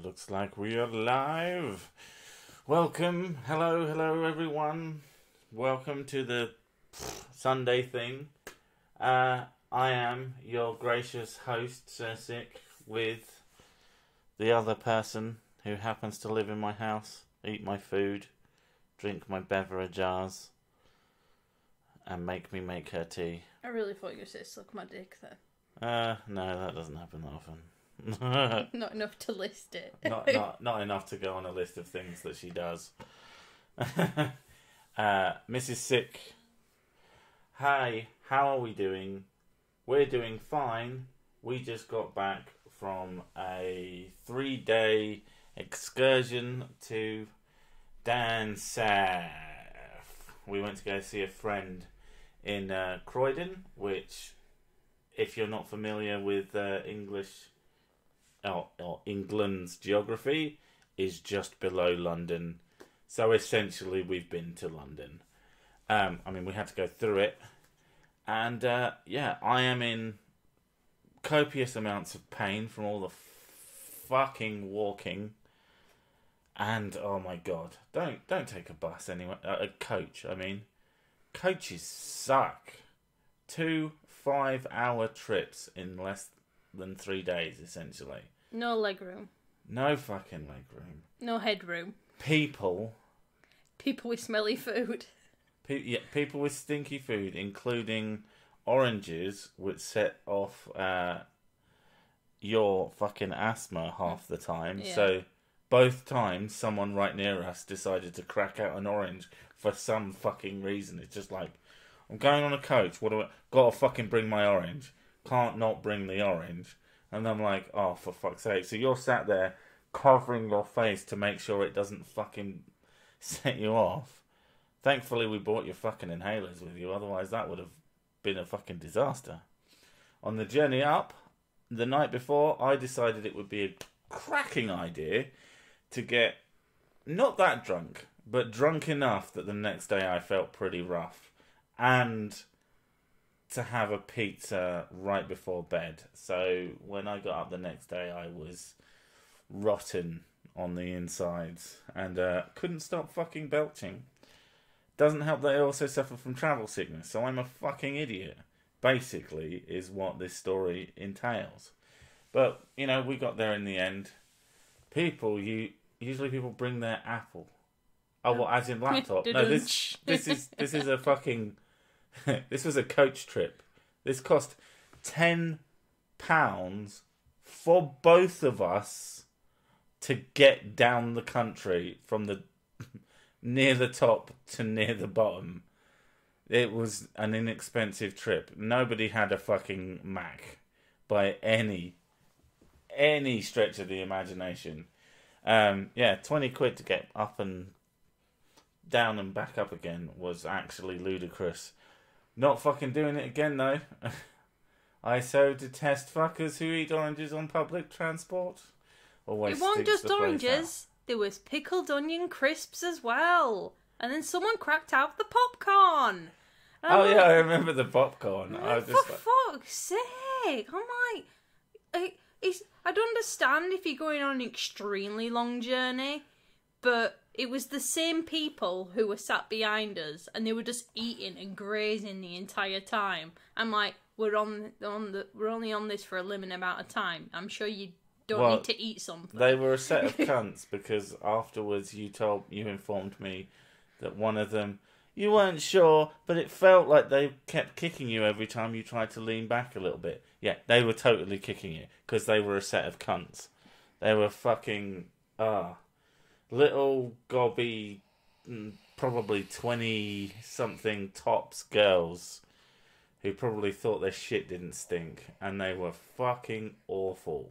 Looks like we are live. Welcome. Hello everyone. Welcome to the Sunday thing. I am your gracious host, Sir Sick, with the other person who happens to live in my house, eat my food, drink my beverages, and make me make her tea. I really thought you were saying suck my dick then. No, that doesn't happen often. Not enough to list it. not enough to go on a list of things that she does. Mrs. Sick. Hi, how are we doing? We're doing fine. We just got back from a 3-day excursion to Dancerf. We went to go see a friend in Croydon, which, if you're not familiar with English or England's geography, is just below London. So essentially we've been to London. We had to go through it. And I am in copious amounts of pain from all the fucking walking. And oh my god, don't take a bus anyway. A coach, Coaches suck. 2 5-hour trips in less than 3 days, essentially. No leg room. No fucking leg room. No headroom. People with smelly food. People with stinky food, including oranges, which set off your fucking asthma half the time. Yeah. So both times, someone right near us decided to crack out an orange for some fucking reason. It's just like, I'm going on a coach. What do I... Gotta fucking bring my orange. Can't not bring the orange. And I'm like, oh, for fuck's sake. So you're sat there covering your face to make sure it doesn't fucking set you off. Thankfully, we brought your fucking inhalers with you. Otherwise, that would have been a fucking disaster. On the journey up, the night before, I decided it would be a cracking idea to get not that drunk, but drunk enough that the next day I felt pretty rough. And to have a pizza right before bed. So when I got up the next day, I was rotten on the insides and couldn't stop fucking belching. Doesn't help that I also suffer from travel sickness, so I'm a fucking idiot, basically, is what this story entails. But, we got there in the end. Usually people bring their Apple. Oh, well, as in laptop. No, this is a fucking... This was a coach trip. This cost £10 for both of us to get down the country from the near the top to near the bottom. It was an inexpensive trip. Nobody had a fucking Mac by any stretch of the imagination. 20 quid to get up and down and back up again was actually ludicrous. Not fucking doing it again, though. I so detest fuckers who eat oranges on public transport. Always it wasn't just oranges. There was pickled onion crisps as well. And then someone cracked out the popcorn. I remember the popcorn. Fuck's sake. I'm like... I don't understand if you're going on an extremely long journey, but... It was the same people who were sat behind us, and they were just eating and grazing the entire time. I'm like, we're only on this for a limited amount of time. I'm sure you don't need to eat something. They were a set of cunts because afterwards you informed me that one of them, you weren't sure, but it felt like they kept kicking you every time you tried to lean back a little bit. Yeah, they were totally kicking you because they were a set of cunts. They were fucking little gobby, probably 20-something tops girls who probably thought their shit didn't stink, and they were fucking awful.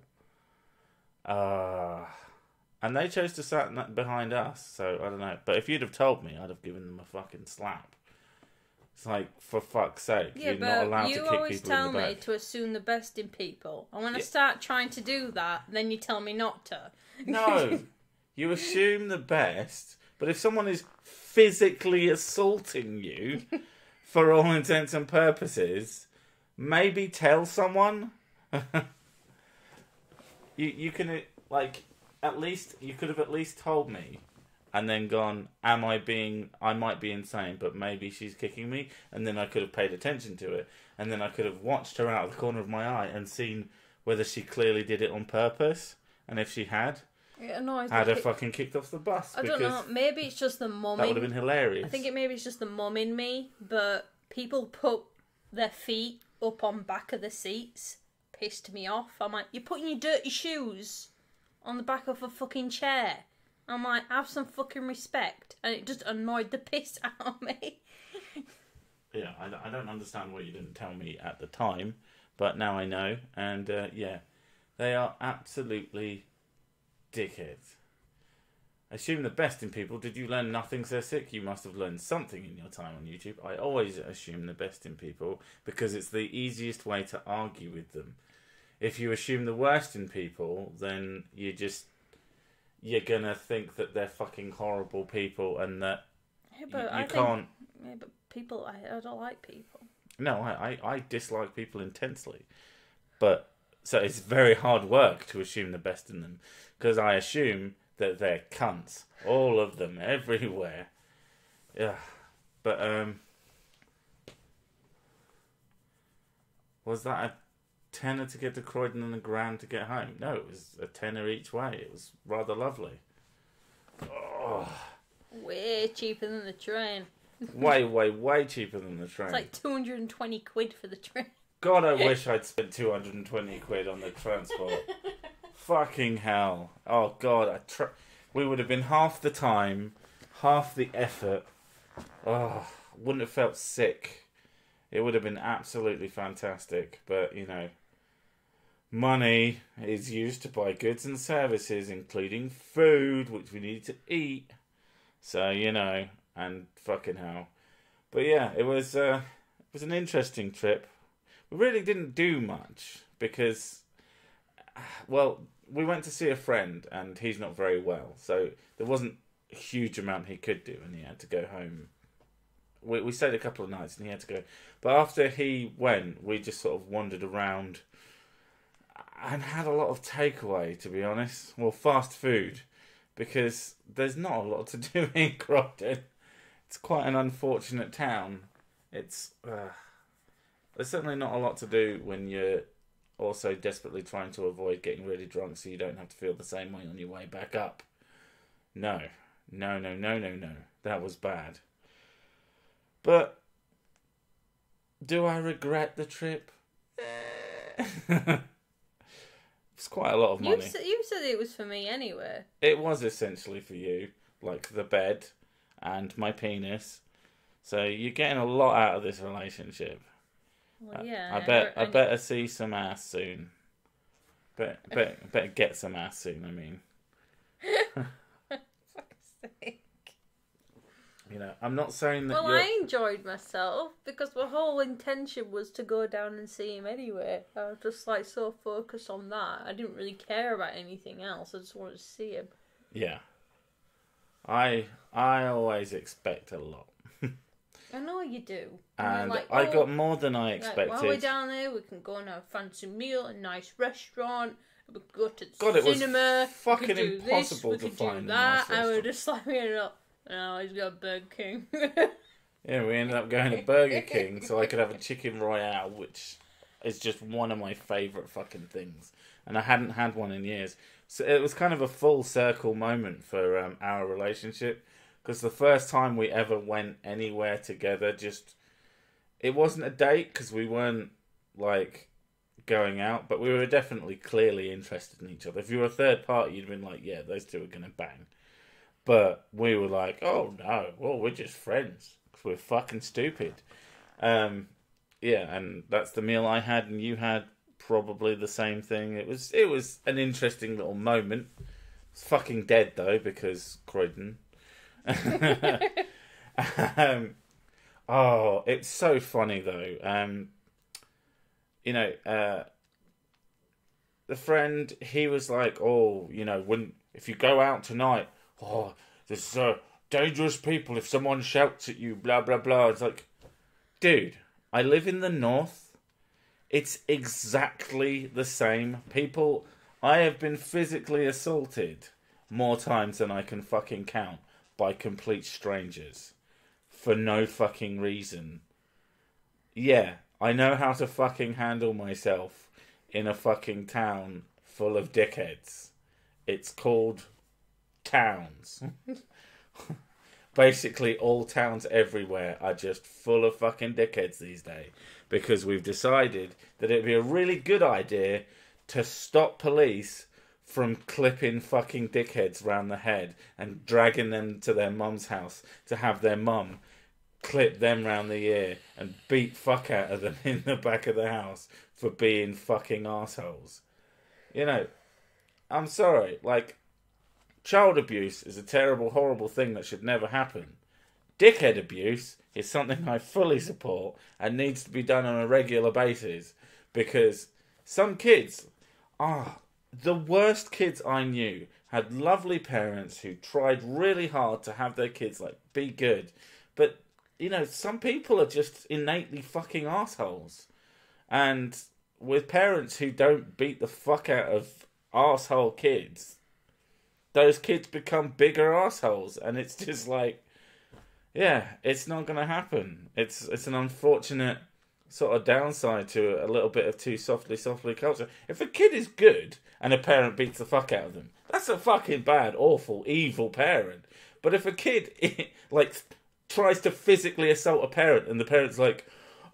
And they chose to sit behind us, so I don't know. But if you'd have told me, I'd have given them a fucking slap. It's like, for fuck's sake, yeah, you're not allowed to kick people in the back. You always tell me to assume the best in people. And when I start trying to do that, then you tell me not to. No. You assume the best, but if someone is physically assaulting you, for all intents and purposes, maybe tell someone. You can, like, at least you could have at least told me, and then gone, I might be insane, but maybe she's kicking me, and then I could have paid attention to it, and then I could have watched her out of the corner of my eye and seen whether she clearly did it on purpose, and if she had, had her fucking kicked off the bus. I don't know. Maybe it's just the mum. That would have been hilarious. I think maybe it's just the mum in me, but people put their feet up on back of the seats. Pissed me off. I'm like, you're putting your dirty shoes on the back of a fucking chair. I'm like, have some fucking respect. And it just annoyed the piss out of me. Yeah, I don't understand why you didn't tell me at the time, but now I know. And yeah, they are absolutely dickheads. Assume the best in people. Did you learn nothing, Sir Sick? You must have learned something in your time on YouTube. I always assume the best in people because it's the easiest way to argue with them. If you assume the worst in people, then you're gonna think that they're fucking horrible people and that you can't. Yeah, but people, I don't like people. No, I dislike people intensely, but so it's very hard work to assume the best in them because I assume that they're cunts, all of them, everywhere. Yeah, but was that a tenner to get to Croydon and a grand to get home? No, it was a tenner each way. It was rather lovely. Oh. Way cheaper than the train. way cheaper than the train. It's like 220 quid for the train. God, I wish I'd spent 220 quid on the transport. Fucking hell. Oh, God. We would have been half the time, half the effort. Oh, wouldn't have felt sick. It would have been absolutely fantastic. But, you know, money is used to buy goods and services, including food, which we need to eat. So, you know, and fucking hell. But yeah, it was an interesting trip. We really didn't do much because, well, we went to see a friend and he's not very well. So there wasn't a huge amount he could do and he had to go home. We stayed a couple of nights and he had to go. But after he went, we just sort of wandered around and had a lot of takeaway, to be honest. Well, fast food. Because there's not a lot to do in Croydon. It's quite an unfortunate town. There's certainly not a lot to do when you're also desperately trying to avoid getting really drunk so you don't have to feel the same way on your way back up. No. That was bad. But do I regret the trip? It's quite a lot of money. You said it was for me anyway. It was essentially for you, like the bed and my penis. So you're getting a lot out of this relationship. Well, yeah. I better see some ass soon. Better get some ass soon. I mean, fuck's sake. You know, I'm not saying that. Well, I enjoyed myself because the whole intention was to go down and see him anyway. I was just like so focused on that. I didn't really care about anything else. I just wanted to see him. Yeah. I always expect a lot. I know you do. And like, I got more than I expected. While we're down there, we can go and have a fancy meal, a nice restaurant. We could go to the God, cinema. It was fucking we could do impossible this, to we could find do a that. nice restaurant. I would just like, no, he's got Burger King. Yeah, we ended up going to Burger King so I could have a chicken royale, which is just one of my favourite fucking things. And I hadn't had one in years. So it was kind of a full circle moment for our relationship. Because the first time we ever went anywhere together, it wasn't a date because we weren't like going out, but we were definitely clearly interested in each other. If you were a third party, you'd been like, yeah, those two are going to bang. But we were like, oh no, well, we're just friends. Because we're fucking stupid. Yeah, and that's the meal I had and you had probably the same thing. It was an interesting little moment. It's fucking dead though, because Croydon. Oh, it's so funny though. You know, the friend, he was like, oh, you know, if you go out tonight, oh, there's dangerous people if someone shouts at you, blah, blah, blah. It's like, dude, I live in the north. It's exactly the same. I have been physically assaulted more times than I can fucking count by complete strangers for no fucking reason. Yeah, I know how to fucking handle myself in a fucking town full of dickheads. It's called towns. Basically, all towns everywhere are just full of fucking dickheads these days because we've decided that it'd be a really good idea to stop police from clipping fucking dickheads round the head and dragging them to their mum's house to have their mum clip them round the ear and beat fuck out of them in the back of the house for being fucking assholes. You know, I'm sorry, like, child abuse is a terrible, horrible thing that should never happen. Dickhead abuse is something I fully support and needs to be done on a regular basis because some kids are the worst kids I knew. Had lovely parents who tried really hard to have their kids like be good, but you know, some people are just innately fucking assholes. And with parents who don't beat the fuck out of asshole kids, those kids become bigger assholes, and it's just like, yeah, it's not going to happen. It's an unfortunate sort of downside to a little bit of too softly culture. If a kid is good and a parent beats the fuck out of them, that's a fucking bad, awful, evil parent. But if a kid like tries to physically assault a parent and the parent's like,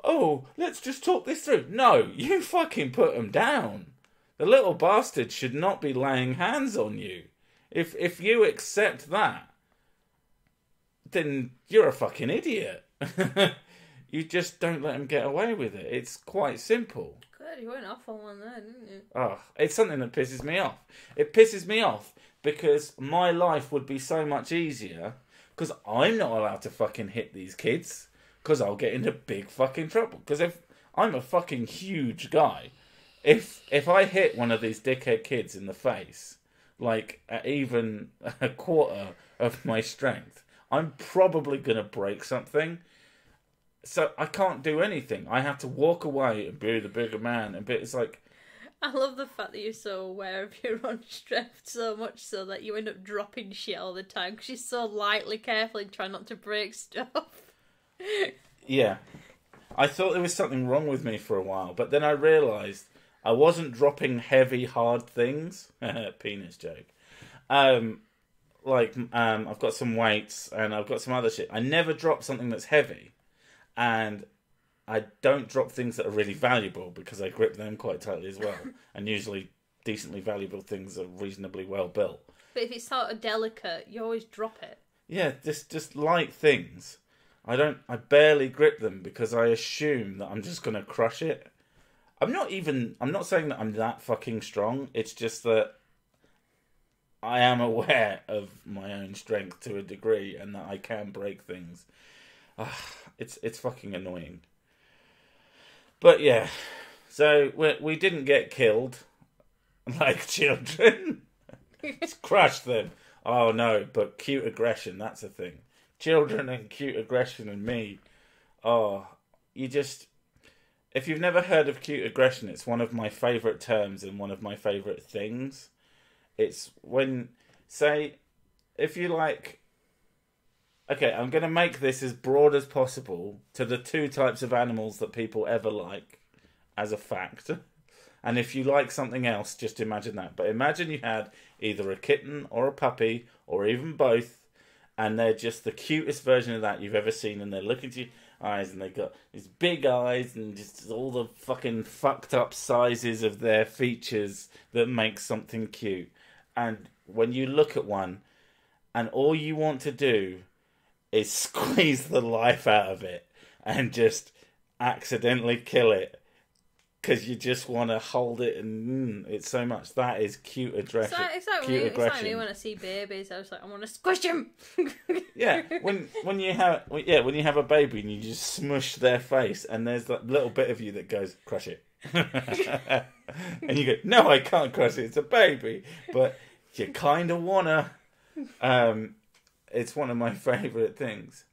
oh, let's just talk this through. No, you fucking put them down. The little bastard should not be laying hands on you. If you accept that, then you're a fucking idiot. You just don't let him get away with it. It's quite simple. Good, you went off on one there, didn't you? Oh, it's something that pisses me off. It pisses me off because my life would be so much easier because I'm not allowed to fucking hit these kids because I'll get into big fucking trouble. Because if I'm a fucking huge guy, if I hit one of these dickhead kids in the face, like at even a quarter of my strength, I'm probably going to break something. So I can't do anything. I have to walk away and be the bigger man. And it's like, I love the fact that you're so aware of your own strength so much so that you end up dropping shit all the time because you're so lightly careful and try not to break stuff. Yeah. I thought there was something wrong with me for a while, but then I realised I wasn't dropping heavy, hard things. Penis joke. I've got some weights and I've got some other shit. I never drop something that's heavy. And I don't drop things that are really valuable because I grip them quite tightly as well. And usually decently valuable things are reasonably well built. But if it's sort of delicate, you always drop it. Yeah, just light things. I barely grip them because I assume that I'm just going to crush it. I'm not saying that I'm that fucking strong. It's just that I am aware of my own strength to a degree and that I can break things. It's fucking annoying. But yeah, so we didn't get killed like children. Just crushed them. Oh no, but cute aggression, that's a thing. Children and cute aggression and me. Oh, if you've never heard of cute aggression, it's one of my favourite terms and one of my favourite things. It's when, say, if you like... Okay, I'm going to make this as broad as possible to the two types of animals that people ever like as a fact. And if you like something else, just imagine that. But imagine you had either a kitten or a puppy or even both, and they're just the cutest version of that you've ever seen, and they're looking into your eyes and they've got these big eyes and just all the fucking fucked up sizes of their features that make something cute. And when you look at one and all you want to do is squeeze the life out of it and just accidentally kill it because you just want to hold it and it's so much. That is cute aggression. It's like me when I see babies. I was like, I want to squish them. Yeah, when you have a baby and you just smush their face and there's that little bit of you that goes, crush it. And you go, no, I can't crush it. It's a baby, but you kind of wanna. It's one of my favourite things.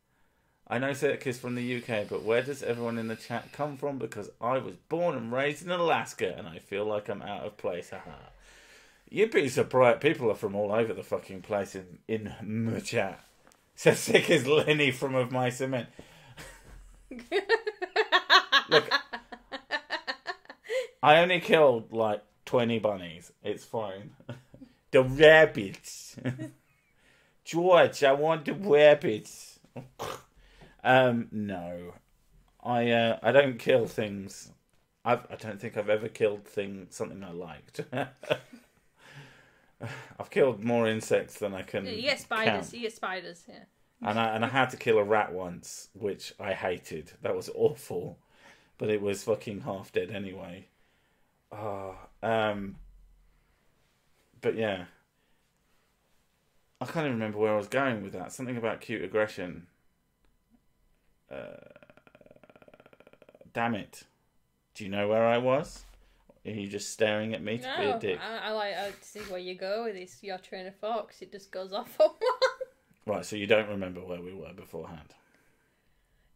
I know Circus from the UK, but where does everyone in the chat come from? Because I was born and raised in Alaska, and I feel like I'm out of place. Haha. You'd be surprised. People are from all over the fucking place in my chat. So sick as Lenny from Of Mice and Men. Look, I only killed like 20 bunnies. It's fine. The rabbits. George, I want the rabbits. No. I don't kill things. I don't think I've ever killed something I liked. I've killed more insects than I can. You get spiders. Count. You get spiders. Yeah. And I had to kill a rat once, which I hated. That was awful, but it was fucking half dead anyway. But yeah, I can't even remember where I was going with that. Something about cute aggression. Damn it! Do you know where I was? Are you just staring at me to be a dick? I like to see where you go with this. Your train of thought, 'cause it just goes off on one. Right, so you don't remember where we were beforehand?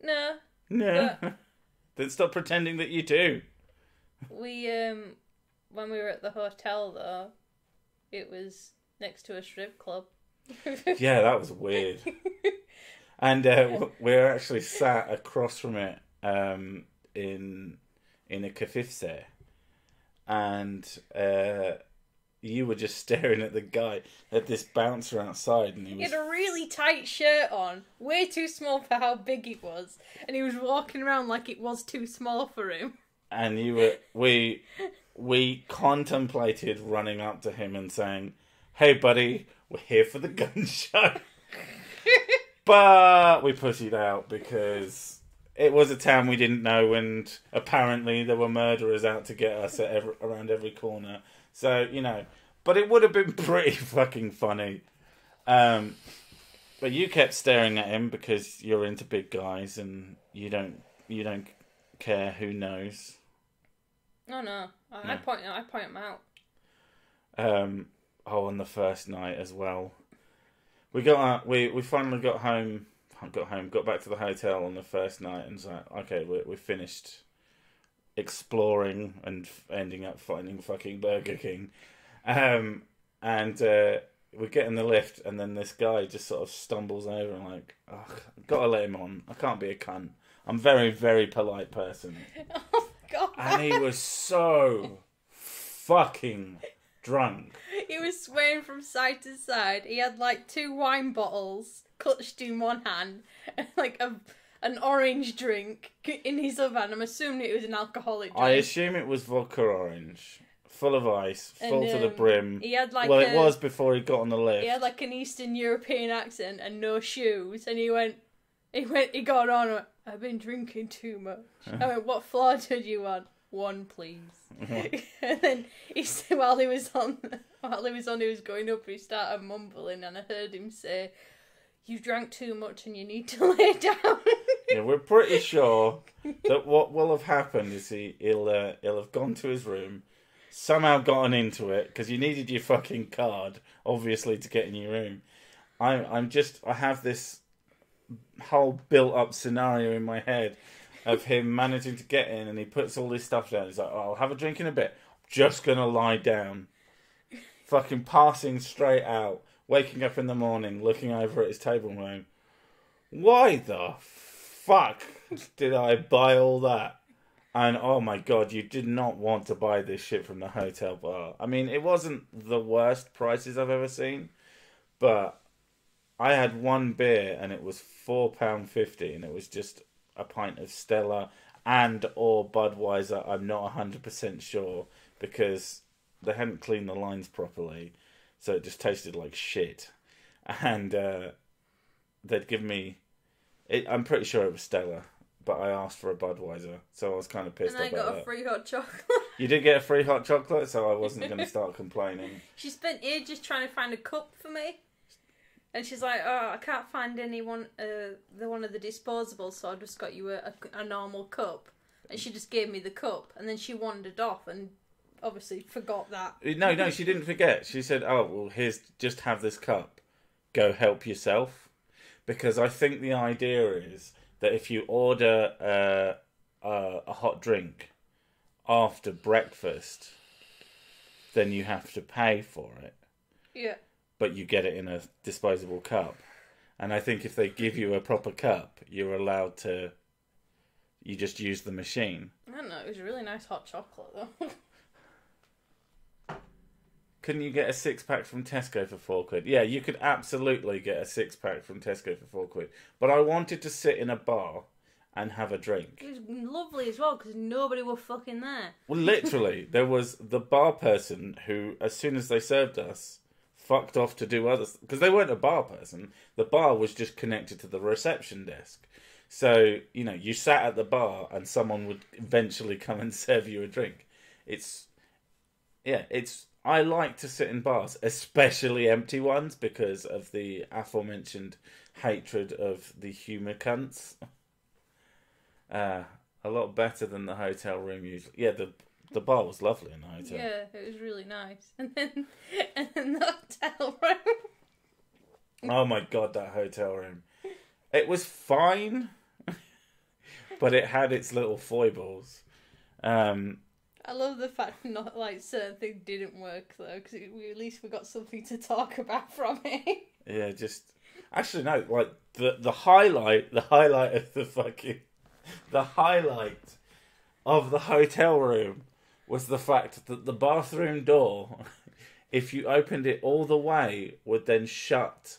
No. Then stop pretending that you do. We when we were at the hotel though, it was next to a strip club. Yeah, that was weird. And we're actually sat across from it in a café. And you were just staring at the guy, at this bouncer outside, and he had a really tight shirt on, way too small for how big it was, and he was walking around like it was too small for him. And we contemplated running up to him and saying, "Hey, buddy, we're here for the gun show." But we pussied out because it was a town we didn't know, and apparently there were murderers out to get us around every corner. So, you know, but it would have been pretty fucking funny. But you kept staring at him because you're into big guys and you don't care who knows. Oh no, I point them out. On the first night as well. We finally got back to the hotel on the first night, and was like, okay, we finished exploring and ending up finding fucking Burger King. And we get in the lift, and then this guy just sort of stumbles over and like, oh, I've got to let him on. I can't be a cunt. I'm a very, very polite person. Oh my god. And he was so fucking drunk. He was swaying from side to side. He had like 2 wine bottles clutched in one hand and like an orange drink in his other hand. I'm assuming it was an alcoholic drink. I assume it was vodka orange, full of ice, full to the brim. He had like it was before he got on the lift. He had like an Eastern European accent and no shoes, and he got on and went, "I've been drinking too much." I went, "What floor did you want?" "One, please." And then while he was going up, he started mumbling, and I heard him say, "You drank too much and you need to lay down." Yeah, we're pretty sure that what will have happened is he'll have gone to his room, somehow gotten into it, because you needed your fucking card, obviously, to get in your room. I have this whole built-up scenario in my head of him managing to get in, and he puts all this stuff down. He's like, "Oh, I'll have a drink in a bit. Just gonna lie down." Fucking passing straight out. Waking up in the morning, looking over at his table and going, "Why the fuck did I buy all that?" And oh my god, you did not want to buy this shit from the hotel bar. I mean, it wasn't the worst prices I've ever seen, but I had one beer and it was £4.50, and it was just a pint of Stella and or Budweiser. I'm not 100% sure because they hadn't cleaned the lines properly, so it just tasted like shit. And they'd give me, I'm pretty sure it was Stella, but I asked for a Budweiser, so I was kind of pissed about that. And I got a free hot chocolate. You did get a free hot chocolate, so I wasn't going to start complaining. She spent ages trying to find a cup for me. And she's like, "Oh, I can't find one of the disposables, so I just got you a normal cup." And she just gave me the cup, and then she wandered off and obviously forgot that. No, she didn't forget. She said, "Oh, well, just have this cup. Go help yourself." Because I think the idea is that if you order a hot drink after breakfast, then you have to pay for it. Yeah. But you get it in a disposable cup. And I think if they give you a proper cup, you're allowed to... You just use the machine. I don't know, it was a really nice hot chocolate, though. Couldn't you get a 6-pack from Tesco for £4? Yeah, you could absolutely get a 6-pack from Tesco for £4. But I wanted to sit in a bar and have a drink. It was lovely as well, because nobody were fucking there. Well, literally, there was the bar person who, as soon as they served us, fucked off to do others. Because they weren't a bar person. The bar was just connected to the reception desk. So, you know, you sat at the bar and someone would eventually come and serve you a drink. I like to sit in bars, especially empty ones, because of the aforementioned hatred of the humour cunts. A lot better than the hotel room usually. Yeah, the bar was lovely in the hotel. Yeah, it was really nice. And then the hotel room. Oh my god, that hotel room. It was fine, but it had its little foibles. I love the fact not like certain things didn't work though, because at least we got something to talk about from it. Yeah, just actually no, like the highlight of the highlight of the hotel room was the fact that the bathroom door, if you opened it all the way, would then shut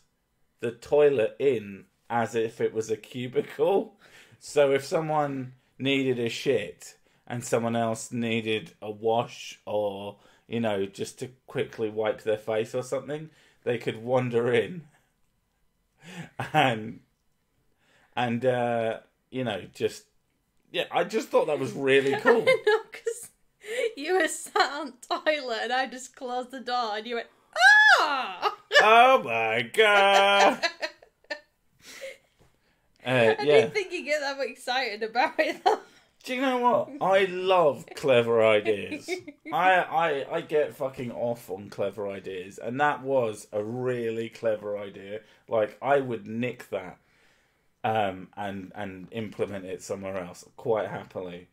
the toilet in as if it was a cubicle. So if someone needed a shit and someone else needed a wash or, you know, just to quickly wipe their face or something, they could wander in and you know, just... Yeah, I just thought that was really cool. I know, because you were sat on toilet and I just closed the door and you went, ah! Oh my god! I didn't think you'd get that excited about it though. Do you know what? I love clever ideas. I get fucking off on clever ideas, and that was a really clever idea. Like, I would nick that and implement it somewhere else quite happily.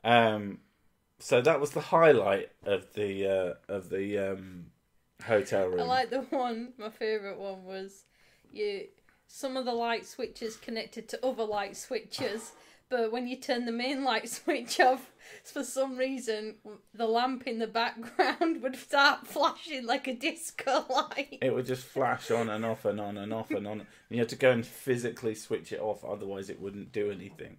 So that was the highlight of the hotel room. I like the one. My favourite one was some of the light switches connected to other light switches. But when you turn the main light switch off, for some reason, the lamp in the background would start flashing like a disco light. It would just flash on and off and on and off and on. And you had to go and physically switch it off, otherwise it wouldn't do anything.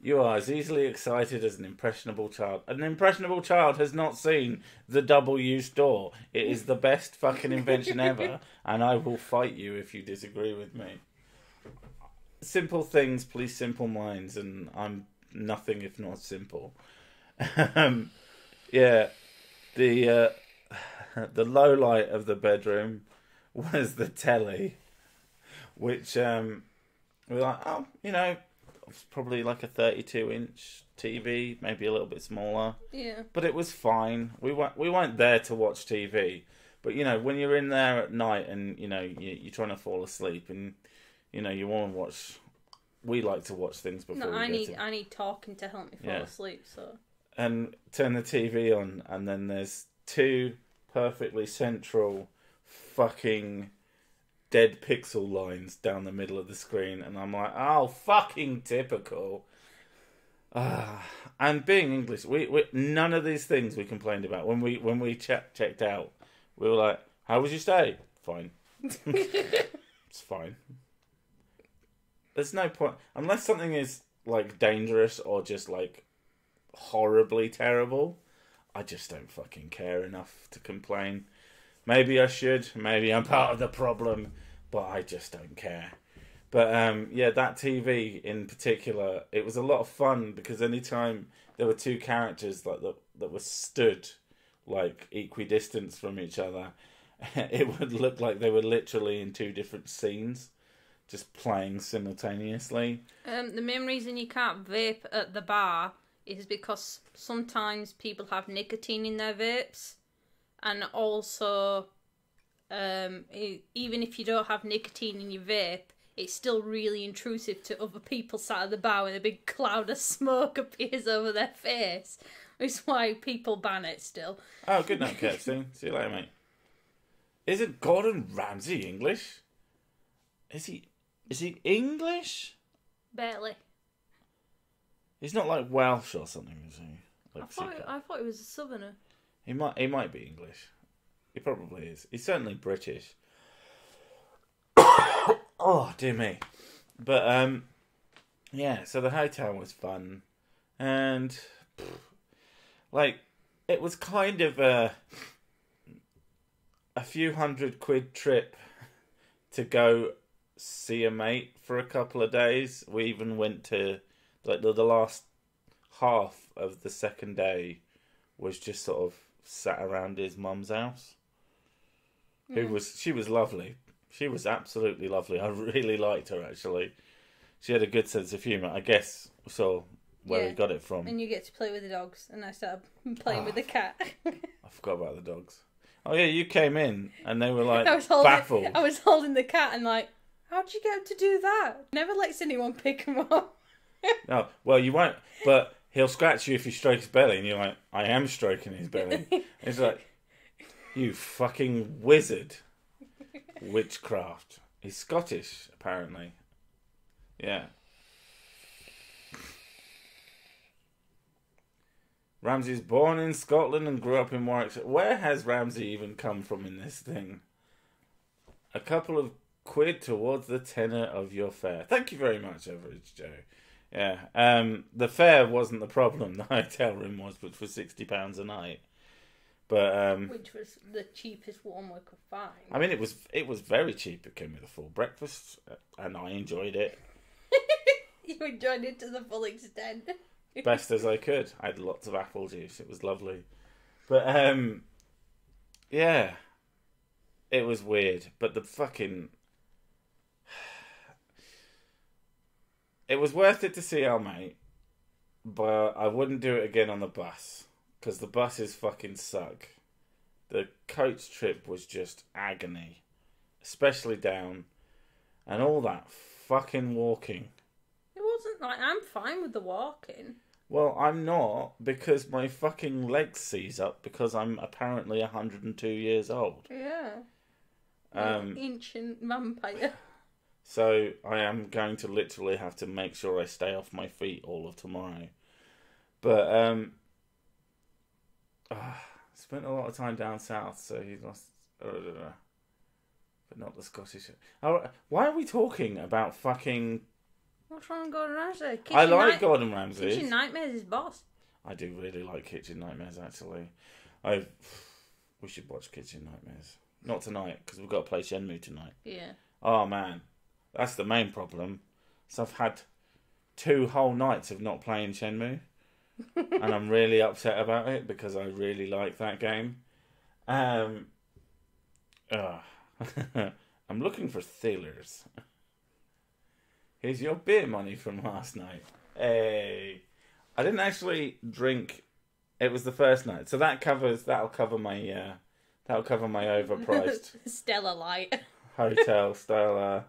You are as easily excited as an impressionable child. An impressionable child has not seen the double-use door. It is the best fucking invention ever, and I will fight you if you disagree with me. Simple things please simple minds, and I'm nothing if not simple. Yeah, the low light of the bedroom was the telly, which we were like, oh, you know, it's probably like a 32-inch TV, maybe a little bit smaller. Yeah, but it was fine. We weren't there to watch TV, but you know, when you're in there at night and you know you're trying to fall asleep and you know, you want to watch... We like to watch things before I need talking to help me fall asleep, so... And turn the TV on, and then there's two perfectly central fucking dead pixel lines down the middle of the screen, and I'm like, oh, fucking typical. And being English, we none of these things we complained about. When we checked out, we were like, how was your stay? Fine. It's fine. There's no point, unless something is like dangerous or just like horribly terrible. I just don't fucking care enough to complain. Maybe I should. Maybe I'm part of the problem, but I just don't care. But yeah, that TV in particular, it was a lot of fun because anytime there were two characters like that were stood like equidistant from each other, it would look like they were literally in two different scenes, just playing simultaneously. The main reason you can't vape at the bar is because sometimes people have nicotine in their vapes, and also even if you don't have nicotine in your vape, it's still really intrusive to other people sat at the bar when a big cloud of smoke appears over their face. It's why people ban it still. Oh, good night, Kirsten. See you later, mate. Isn't Gordon Ramsay English? Is he English? Barely. He's not like Welsh or something, is he? Like I thought he was a southerner. He might be English. He probably is. He's certainly British. Oh, dear me. But, yeah, so the hotel was fun. And, like, it was kind of a few £100 trip to go see a mate for a couple of days. We even went to, like, the last half of the second day was just sort of sat around his mum's house. She was lovely. She was absolutely lovely. I really liked her, actually. She had a good sense of humour. I guess so where he got it from. And you get to play with the dogs, and I started playing with the cat. I forgot about the dogs. Oh yeah, you came in and they were like baffled. I was holding the cat and like, how'd you get him to do that? Never lets anyone pick him up. No, well you won't. But he'll scratch you if you stroke his belly, and you're like, I am stroking his belly. It's like, you fucking wizard. Witchcraft. He's Scottish, apparently. Yeah. Ramsay's born in Scotland and grew up in Warwickshire. Where has Ramsay even come from in this thing? A couple of quid towards the tenor of your fare. Thank you very much, Average Joe. Yeah. The fare wasn't the problem. The hotel room was, which was £60 a night. But which was the cheapest one we could find. I mean, it was very cheap. It came with a full breakfast, and I enjoyed it. You enjoyed it to the full extent. Best as I could. I had lots of apple juice. It was lovely. But yeah, it was weird. But the fucking, it was worth it to see our mate. But I wouldn't do it again on the bus. Because the buses fucking suck. The coach trip was just agony. Especially down. And all that fucking walking. It wasn't like, I'm fine with the walking. Well, I'm not. Because my fucking legs seize up. Because I'm apparently 102 years old. Yeah. Ancient vampire. So I am going to literally have to make sure I stay off my feet all of tomorrow. But, spent a lot of time down south, so he lost. But not the Scottish. Oh, why are we talking about fucking? What's wrong with Gordon Ramsay? I like Gordon Ramsay. Kitchen Nightmares is boss. I do really like Kitchen Nightmares, actually. We should watch Kitchen Nightmares. Not tonight, because we've got to play Shenmue tonight. Yeah. Oh man, that's the main problem. So I've had 2 whole nights of not playing Shenmue. And I'm really upset about it because I really like that game. I'm looking for thrillers. Here's your beer money from last night. Hey, I didn't actually drink. It was the first night, so that'll cover my overpriced Stella Light hotel style.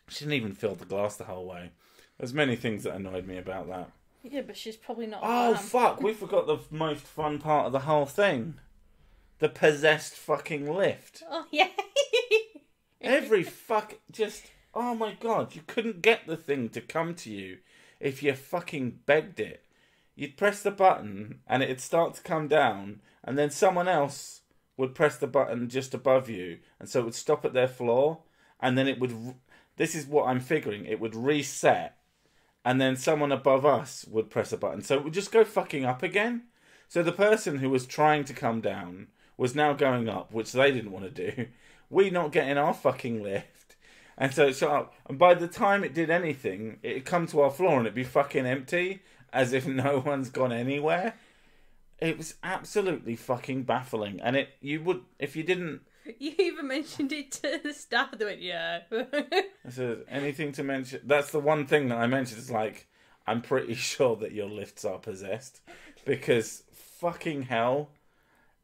She didn't even fill the glass the whole way. There's many things that annoyed me about that. Yeah, but she's probably not. Oh, fuck. We forgot the most fun part of the whole thing. The possessed fucking lift. Oh, yeah. Oh my God. You couldn't get the thing to come to you if you fucking begged it. You'd press the button and it'd start to come down, and then someone else would press the button just above you, and so it would stop at their floor, and then it would. This is what I'm figuring. It would reset. And then someone above us would press a button. So it would just go fucking up again. So the person who was trying to come down was now going up, which they didn't want to do. We not getting our fucking lift. And so it shut up. And by the time it did anything, it'd come to our floor and it'd be fucking empty. As if no one's gone anywhere. It was absolutely fucking baffling. And if you didn't... You even mentioned it to the staff. They went, yeah. I said, anything to mention? That's the one thing that I mentioned. Is like, I'm pretty sure that your lifts are possessed. Because, fucking hell,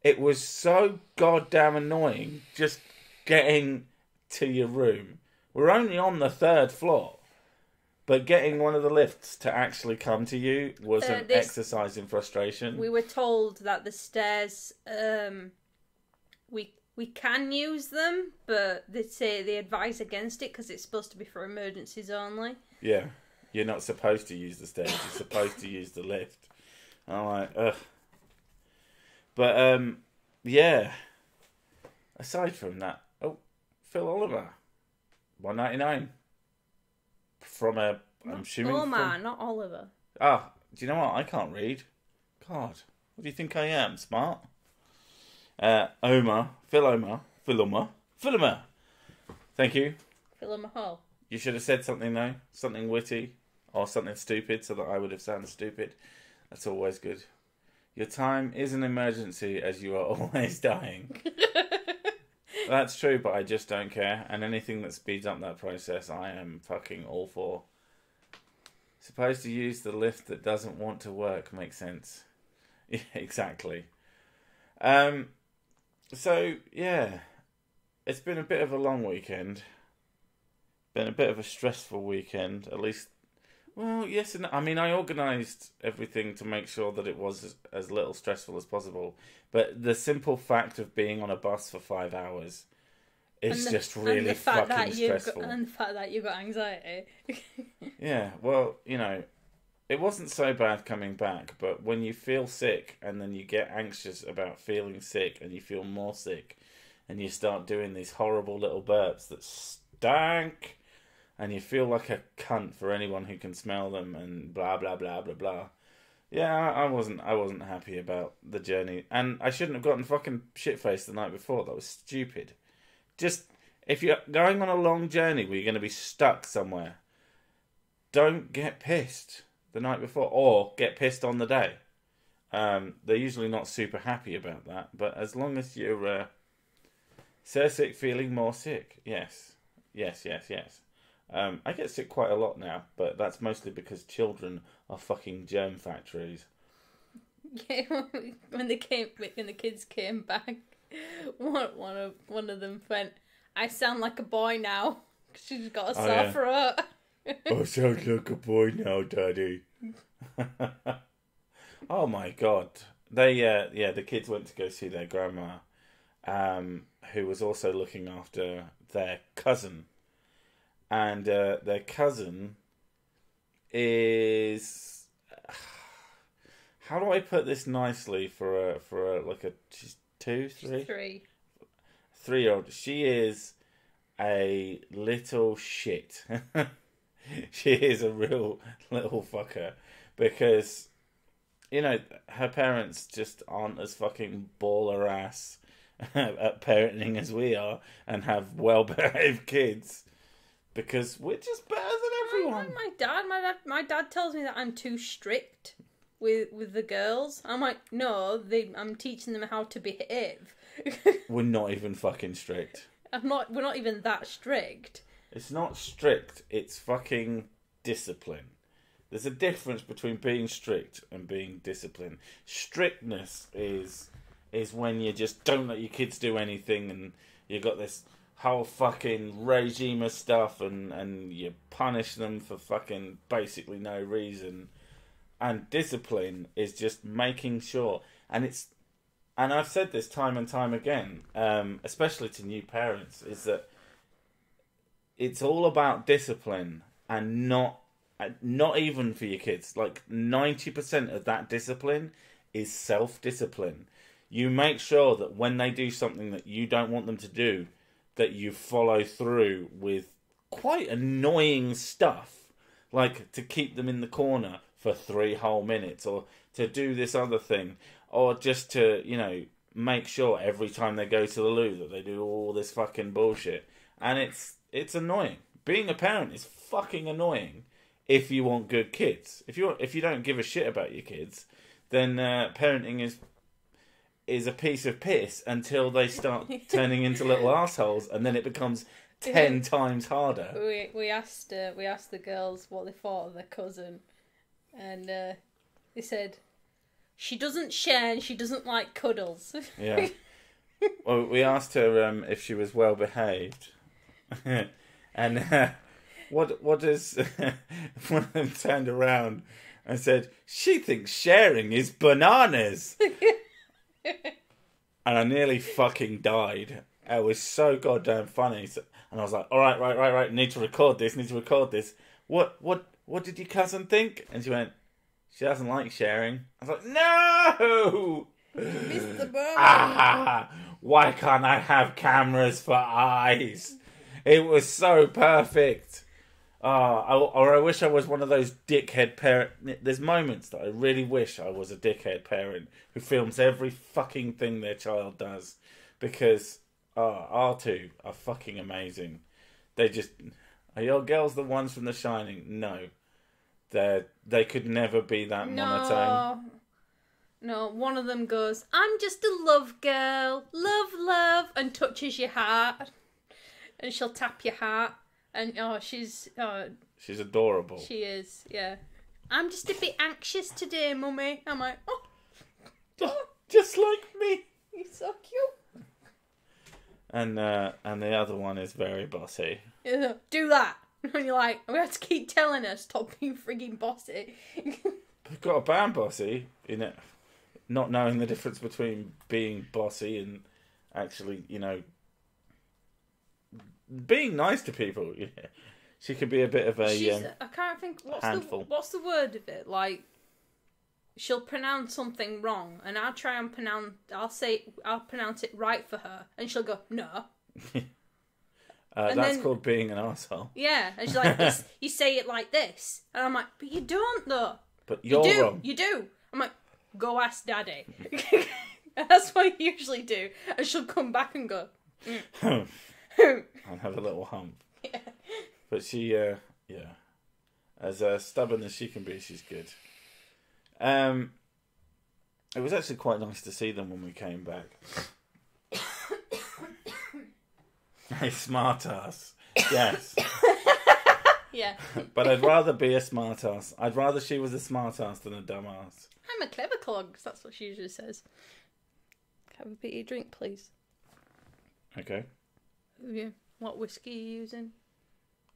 it was so goddamn annoying just getting to your room. We're only on the 3rd floor. But getting one of the lifts to actually come to you was an exercise in frustration. We were told that the stairs, we can use them, but they advise against it because it's supposed to be for emergencies only. Yeah, you're not supposed to use the stairs. You're supposed to use the lift. I'm like, ugh. But yeah. Aside from that, Phil Oliver, $1.99 from a. I'm assuming. Omar, not Oliver. Ah, do you know what? I can't read. God, what do you think I am? Smart. Phil Omar. Thank you. Phil Omar Hall. You should have said something though, something witty or something stupid, so that I would have sounded stupid. That's always good. Your time is an emergency, as you are always dying. That's true, but I just don't care. And anything that speeds up that process, I am fucking all for. Supposed to use the lift that doesn't want to work makes sense. Yeah, exactly. So, yeah. It's been a bit of a long weekend. Been a bit of a stressful weekend, at least. Well, yes and no. I mean, I organised everything to make sure that it was as little stressful as possible. But the simple fact of being on a bus for 5 hours is just really fucking stressful. And the fact that you got anxiety. Yeah, well, you know, it wasn't so bad coming back, but when you feel sick and then you get anxious about feeling sick and you feel more sick and you start doing these horrible little burps that stank and you feel like a cunt for anyone who can smell them and blah, blah, blah, blah, blah. Yeah, I wasn't happy about the journey. And I shouldn't have gotten fucking shit-faced the night before. That was stupid. Just, if you're going on a long journey where you're going to be stuck somewhere, don't get pissed the night before, or get pissed on the day. They're usually not super happy about that, but as long as you're so sick, feeling more sick, yes. I get sick quite a lot now, but that's mostly because children are fucking germ factories. Yeah, when the kids came back, one of them went, "I sound like a boy now." She's got a sore throat. I sound like a boy now, Daddy. Oh my God! The kids went to go see their grandma, who was also looking after their cousin, and their cousin is. How do I put this nicely for a she's 3-year-old. She is a little shit. She is a real little fucker because, you know, her parents just aren't as fucking baller ass at parenting as we are and have well behaved kids because we're just better than everyone. My dad tells me that I'm too strict with the girls. I'm like, no, I'm teaching them how to behave. We're not even fucking strict. We're not even that strict. It's not strict, it's fucking discipline. There's a difference between being strict and being disciplined. Strictness is when you just don't let your kids do anything and you got this whole fucking regime of stuff and you punish them for fucking basically no reason. And discipline is just making sure, and I've said this time and time again, especially to new parents, is that it's all about discipline and not even for your kids. Like 90% of that discipline is self-discipline. You make sure that when they do something that you don't want them to do, that you follow through with quite annoying stuff, like to keep them in the corner for 3 whole minutes, or to do this other thing, or just to, you know, make sure every time they go to the loo that they do all this fucking bullshit. And it's annoying. Being a parent is fucking annoying if you want good kids. If you don't give a shit about your kids, then parenting is a piece of piss until they start turning into little assholes, and then it becomes 10 times harder. We asked the girls what they thought of their cousin, and they said she doesn't share and she doesn't like cuddles. Yeah. Well, we asked her if she was well behaved, and what does one of them turned around and said, she thinks sharing is bananas. And I nearly fucking died. It was so goddamn funny. And I was like, all right, need to record this. What did your cousin think? And she went, she doesn't like sharing. I was like, no! Mr. Bourbon. Why can't I have cameras for eyes? It was so perfect. I wish I was one of those dickhead parent. There's moments that I really wish I was a dickhead parent who films every fucking thing their child does. Because R2 are fucking amazing. They just... Are your girls the ones from The Shining? No. They could never be that monotone. No, one of them goes, I'm just a love girl. Love, and touches your heart. And she'll tap your heart. And, she's adorable. She is, yeah. I'm just a bit anxious today, Mummy. I'm like, just like me. You're so cute. And the other one is very bossy. Yeah, do that. And you're like, we have to keep telling her, stop being frigging bossy. We've got a band bossy in it. Not knowing the difference between being bossy and actually, being nice to people. Yeah. She could be a bit of a I can't think, handful. What's the word of it? Like, she'll pronounce something wrong, and I'll try and I'll pronounce it right for her, and she'll go, no. That's called being an arsehole. Yeah, and she's like, you say it like this. And I'm like, but you don't, though. But you're wrong. You do. I'm like, go ask Daddy. That's what I usually do. And she'll come back and go, and have a little hump. Yeah. But she, as stubborn as she can be, she's good. It was actually quite nice to see them when we came back. A smart ass. Yes. Yeah. But I'd rather be a smart ass. I'd rather she was a smart ass than a dumb ass. I'm a clever clog, that's what she usually says. Have a bit of your drink, please. Okay. Yeah. What whiskey are you using?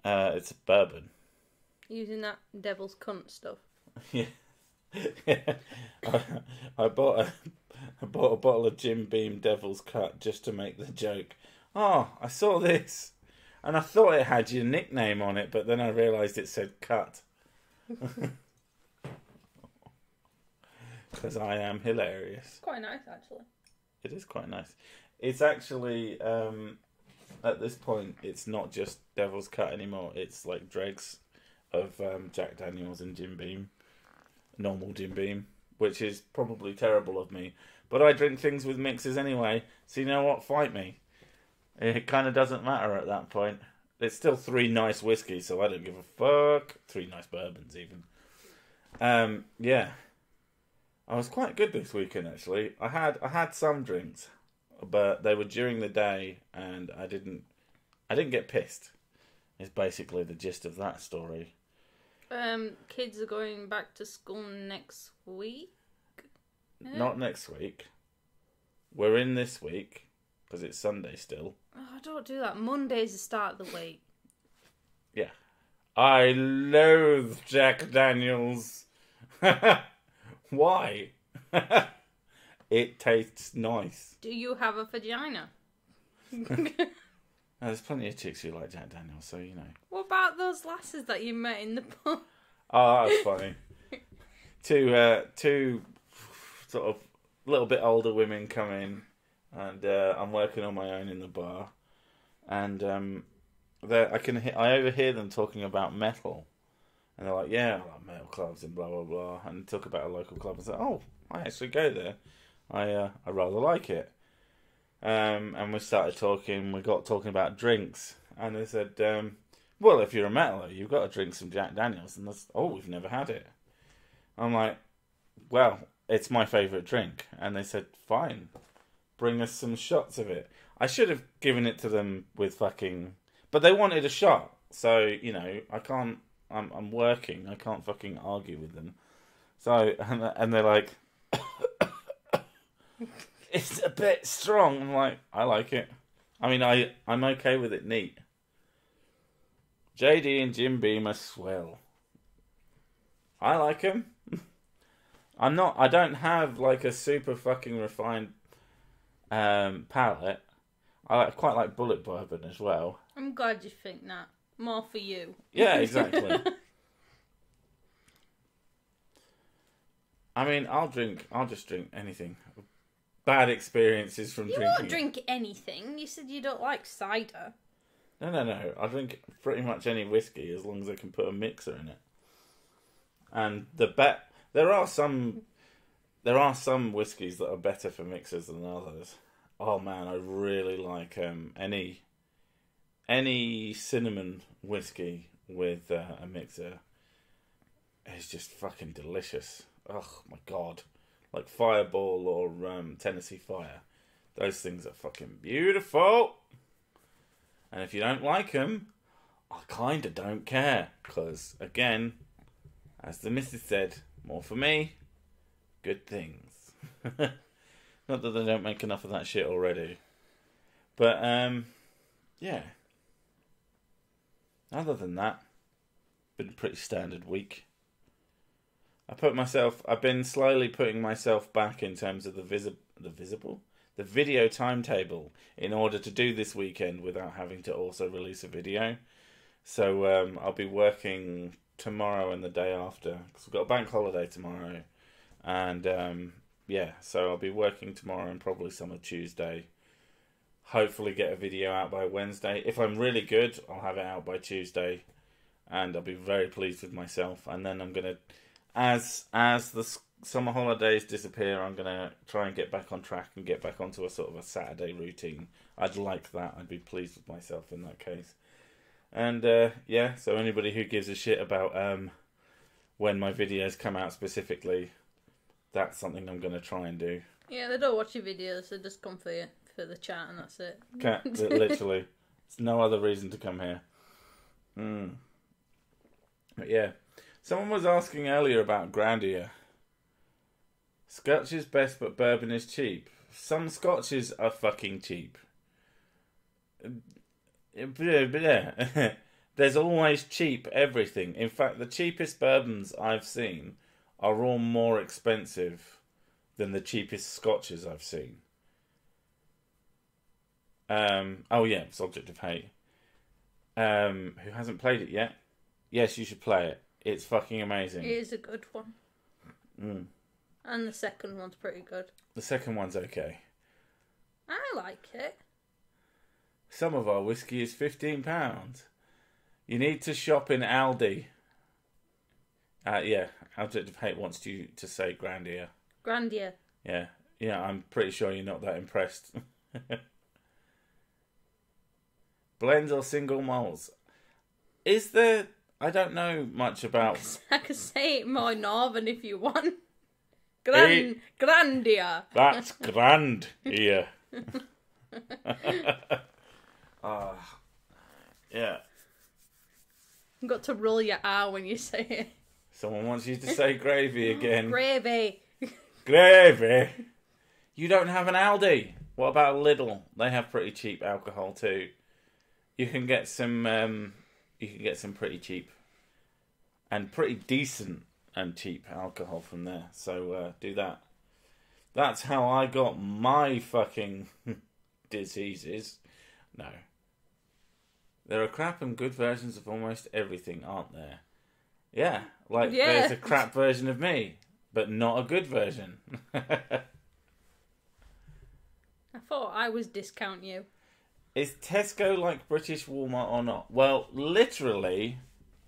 It's bourbon. Using that devil's cunt stuff. Yeah. I bought a bottle of Jim Beam Devil's Cut just to make the joke. Oh, I saw this, and I thought it had your nickname on it, but then I realised it said cut. Because I am hilarious. It's quite nice, actually. It is quite nice. It's actually, at this point, it's not just Devil's Cut anymore. It's like dregs of Jack Daniels and Jim Beam. Normal Jim Beam, which is probably terrible of me. But I drink things with mixes anyway, so you know what? Fight me. It kind of doesn't matter at that point. It's still 3 nice whiskies, so I don't give a fuck. 3 nice bourbons, even. Yeah. I was quite good this weekend, actually. I had some drinks, but they were during the day, and I didn't get pissed. Is basically the gist of that story. Kids are going back to school next week? Not next week. We're in this week, because it's Sunday still. Oh, don't do that. Monday's the start of the week. Yeah. I loathe Jack Daniels. Why? It tastes nice. Do you have a vagina? There's plenty of chicks who like Jack Daniels, so you know. What about those lasses that you met in the pub? Oh, that was funny. Two sort of little bit older women come in, and I'm working on my own in the bar, and I overhear them talking about metal, and they're like, "Yeah, I like metal clubs and blah blah blah," and talk about a local club. I said, "Oh, I actually go there. I rather like it." And we started talking. We got talking about drinks, and they said, "Well, if you're a metaler, you've got to drink some Jack Daniels." And we've never had it. I'm like, "Well, it's my favourite drink." And they said, "Fine, bring us some shots of it." I should have given it to them with fucking, but they wanted a shot, so you know I can't. I'm working. I can't fucking argue with them. So and they're like, "It's a bit strong." I'm like, "I like it. I mean, I'm okay with it neat." JD and Jim Beam are swell. I like them. I don't have like a super fucking refined palate. I quite like Bullet Bourbon as well. I'm glad you think that. More for you. Yeah, exactly. I mean, I'll just drink anything. Bad experiences from drinking. You won't drink anything. You said you don't like cider. No. I drink pretty much any whiskey as long as I can put a mixer in it. And there are some whiskies that are better for mixers than others. Oh man, I really like any cinnamon whiskey with a mixer. It's just fucking delicious. Oh my god. Like Fireball or Tennessee Fire. Those things are fucking beautiful. And if you don't like them, I kind of don't care. Because, again, as the missus said, more for me, good things. Not that they don't make enough of that shit already. But, yeah. Other than that, been a pretty standard week. I've been slowly putting myself back in terms of the video timetable in order to do this weekend without having to also release a video. So I'll be working tomorrow and the day after because we've got a bank holiday tomorrow, and so I'll be working tomorrow and probably some of Tuesday. Hopefully get a video out by Wednesday. If I'm really good, I'll have it out by Tuesday, and I'll be very pleased with myself. And then I'm gonna, as the summer holidays disappear, I'm gonna try and get back on track and get back onto a sort of a Saturday routine. I'd like that. I'd be pleased with myself in that case. And so anybody who gives a shit about when my videos come out specifically, that's something I'm gonna try and do. Yeah, they don't watch your videos. They just come for you for the chat, and that's it. Literally, there's no other reason to come here. But yeah, someone was asking earlier about Grandier. Scotch is best, but bourbon is cheap. Some scotches are fucking cheap. There's always cheap everything. In fact, the cheapest bourbons I've seen are all more expensive than the cheapest scotches I've seen. Subject of Hate. Who hasn't played it yet? Yes, you should play it. It's fucking amazing. It is a good one. And the second one's pretty good. The second one's okay. I like it. Some of our whiskey is £15. You need to shop in Aldi. Object of Hate wants you to say Grandier. Grandier. Yeah, I'm pretty sure you're not that impressed. Blends or single malts? Is there... I don't know much about... I can say it more northern if you want. Grandier. That's grand here. Yeah. You've got to roll your R when you say it. Someone wants you to say gravy again. Gravy. Gravy. You don't have an Aldi. What about Lidl? They have pretty cheap alcohol too. You can get some pretty cheap and pretty decent and cheap alcohol from there. So do that. That's how I got my fucking diseases. No. There are crap and good versions of almost everything, aren't there? Yeah. There's a crap version of me, but not a good version. I thought I was discount you. Is Tesco like British Walmart or not? Well, literally,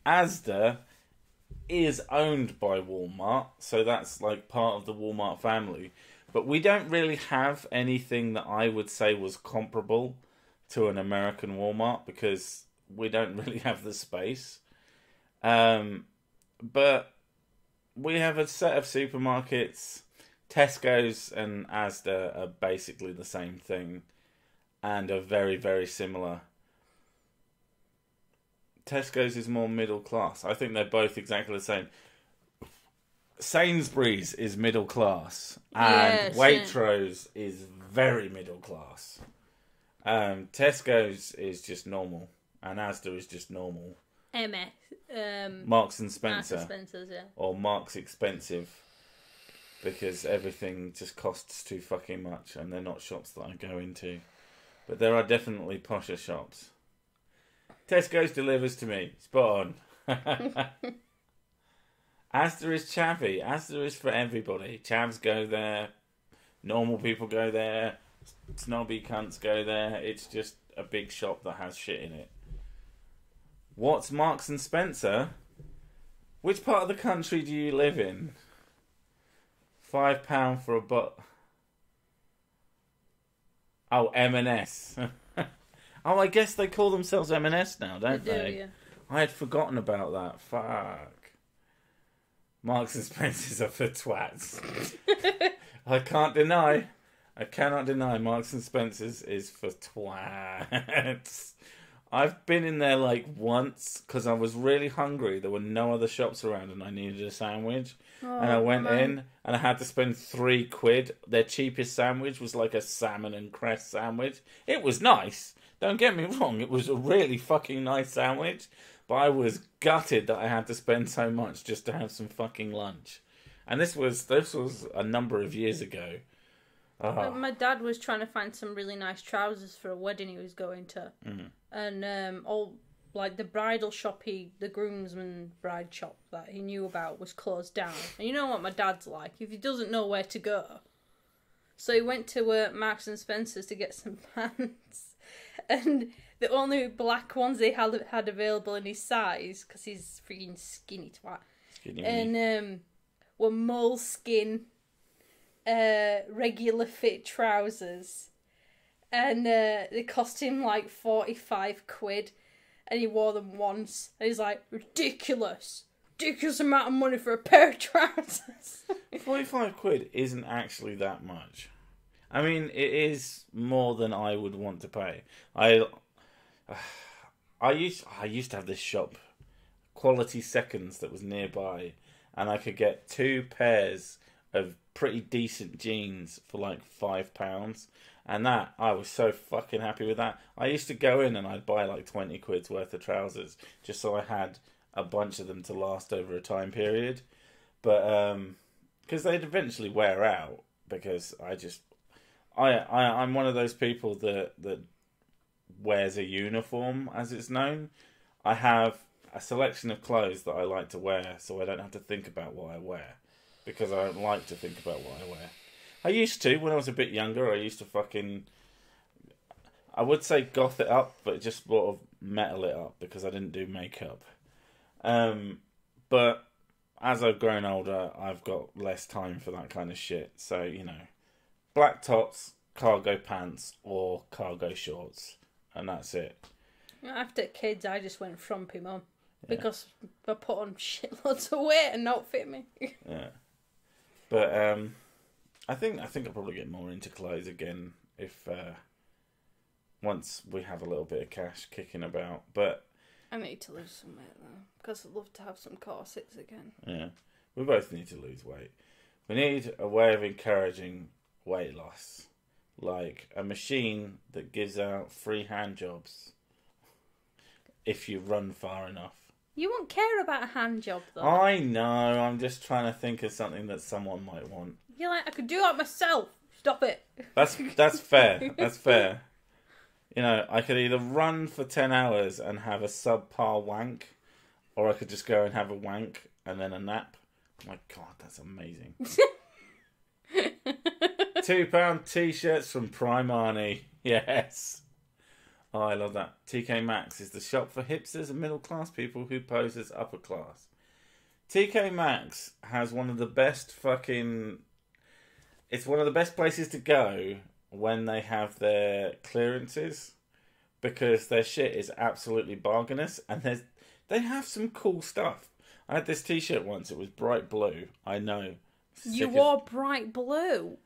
Asda is owned by Walmart, so that's like part of the Walmart family. But we don't really have anything that I would say was comparable to an American Walmart because we don't really have the space. But we have a set of supermarkets. Tesco's and Asda are basically the same thing and are very, very similar. Tesco's is more middle class. I think they're both exactly the same. Sainsbury's is middle class and Waitrose is very middle class. Tesco's is just normal and Asda is just normal. Marks and Spencer. Marks and Spencer's, yeah. Or Marks Expensive. Because everything just costs too fucking much, and they're not shops that I go into. But there are definitely posher shops. Tesco's delivers to me. Spot on. Asda is chavvy. Asda is for everybody. Chavs go there. Normal people go there. Snobby cunts go there. It's just a big shop that has shit in it. What's Marks and Spencer? Which part of the country do you live in? £5 for a Oh, M&S. Oh, I guess they call themselves M&S now, don't they? Do, yeah. I had forgotten about that. Fuck. Marks and Spencer's are for twats. I cannot deny Marks and Spencer's is for twats. I've been in there like once because I was really hungry. There were no other shops around and I needed a sandwich. And I went in and I had to spend £3. Their cheapest sandwich was like a salmon and cress sandwich. It was nice. Don't get me wrong. It was a really fucking nice sandwich. But I was gutted that I had to spend so much just to have some fucking lunch. And this was a number of years ago. My dad was trying to find some really nice trousers for a wedding he was going to. And all like the bridal shop, the groomsman bride shop that he knew about was closed down. And you know what my dad's like, if he doesn't know where to go. So he went to Marks and Spencer's to get some pants. And the only black ones they had available in his size, because he's freaking skinny twat. And were moleskin regular fit trousers. And they cost him like £45. And he wore them once. And he's like, ridiculous amount of money for a pair of trousers. £45 isn't actually that much. I mean, it is more than I would want to pay. I used to have this shop, Quality Seconds, that was nearby, and I could get 2 pairs of pretty decent jeans for like £5. And that, I was so fucking happy with that. I used to go in and I'd buy like 20 quid's worth of trousers just so I had a bunch of them to last over a time period. But, because they'd eventually wear out, because I'm one of those people that wears a uniform, as it's known. I have a selection of clothes that I like to wear so I don't have to think about what I wear. Because I don't like to think about what I wear. I used to, when I was a bit younger, I used to fucking... I would say goth it up, but just sort of metal it up because I didn't do makeup. But as I've grown older, I've got less time for that kind of shit. So, you know, black tops, cargo pants, or cargo shorts. And that's it. After kids, I just went frumpy mum. Yeah. Because I put on shitloads of weight and not fit me. Yeah. But I think I'll probably get more into clothes again if once we have a little bit of cash kicking about. But I need to lose some weight though, because I'd love to have some corsets again. Yeah, we both need to lose weight. We need a way of encouraging weight loss, like a machine that gives out free hand jobs if you run far enough. You won't care about a hand job, though. I know. I'm just trying to think of something that someone might want. You're like, I could do that myself. Stop it. That's fair. That's fair. You know, I could either run for 10 hours and have a subpar wank, or I could just go and have a wank and then a nap. Oh my God, that's amazing. £2 t-shirts from Primani. Yes. Oh, I love that. TK Maxx is the shop for hipsters and middle-class people who pose as upper class. TK Maxx has one of the best It's one of the best places to go when they have their clearances, because their shit is absolutely bargainous, and they have some cool stuff. I had this t-shirt once. It was bright blue. I know. You wore bright blue?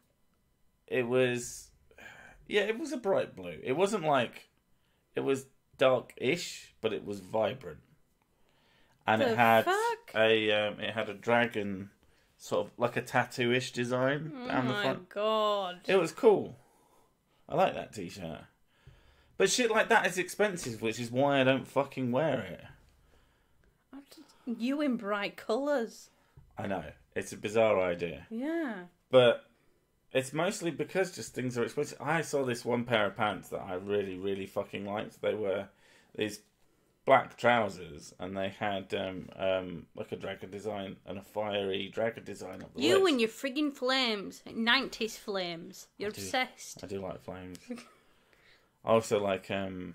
It was... Yeah, it was a bright blue. It wasn't like... It was dark-ish, but it was vibrant, and it had a dragon, sort of like a tattoo-ish design down the front. Oh my God! It was cool. I like that t-shirt, but shit like that is expensive, which is why I don't fucking wear it. You in bright colours. I know. It's a bizarre idea. Yeah. But it's mostly because just things are expensive. I saw this one pair of pants that I really, really fucking liked. They were these black trousers, and they had like a dragon design and a fiery dragon design up the You legs. and your friggin' flames. 90s flames. You're obsessed. I do like flames. I also like, what do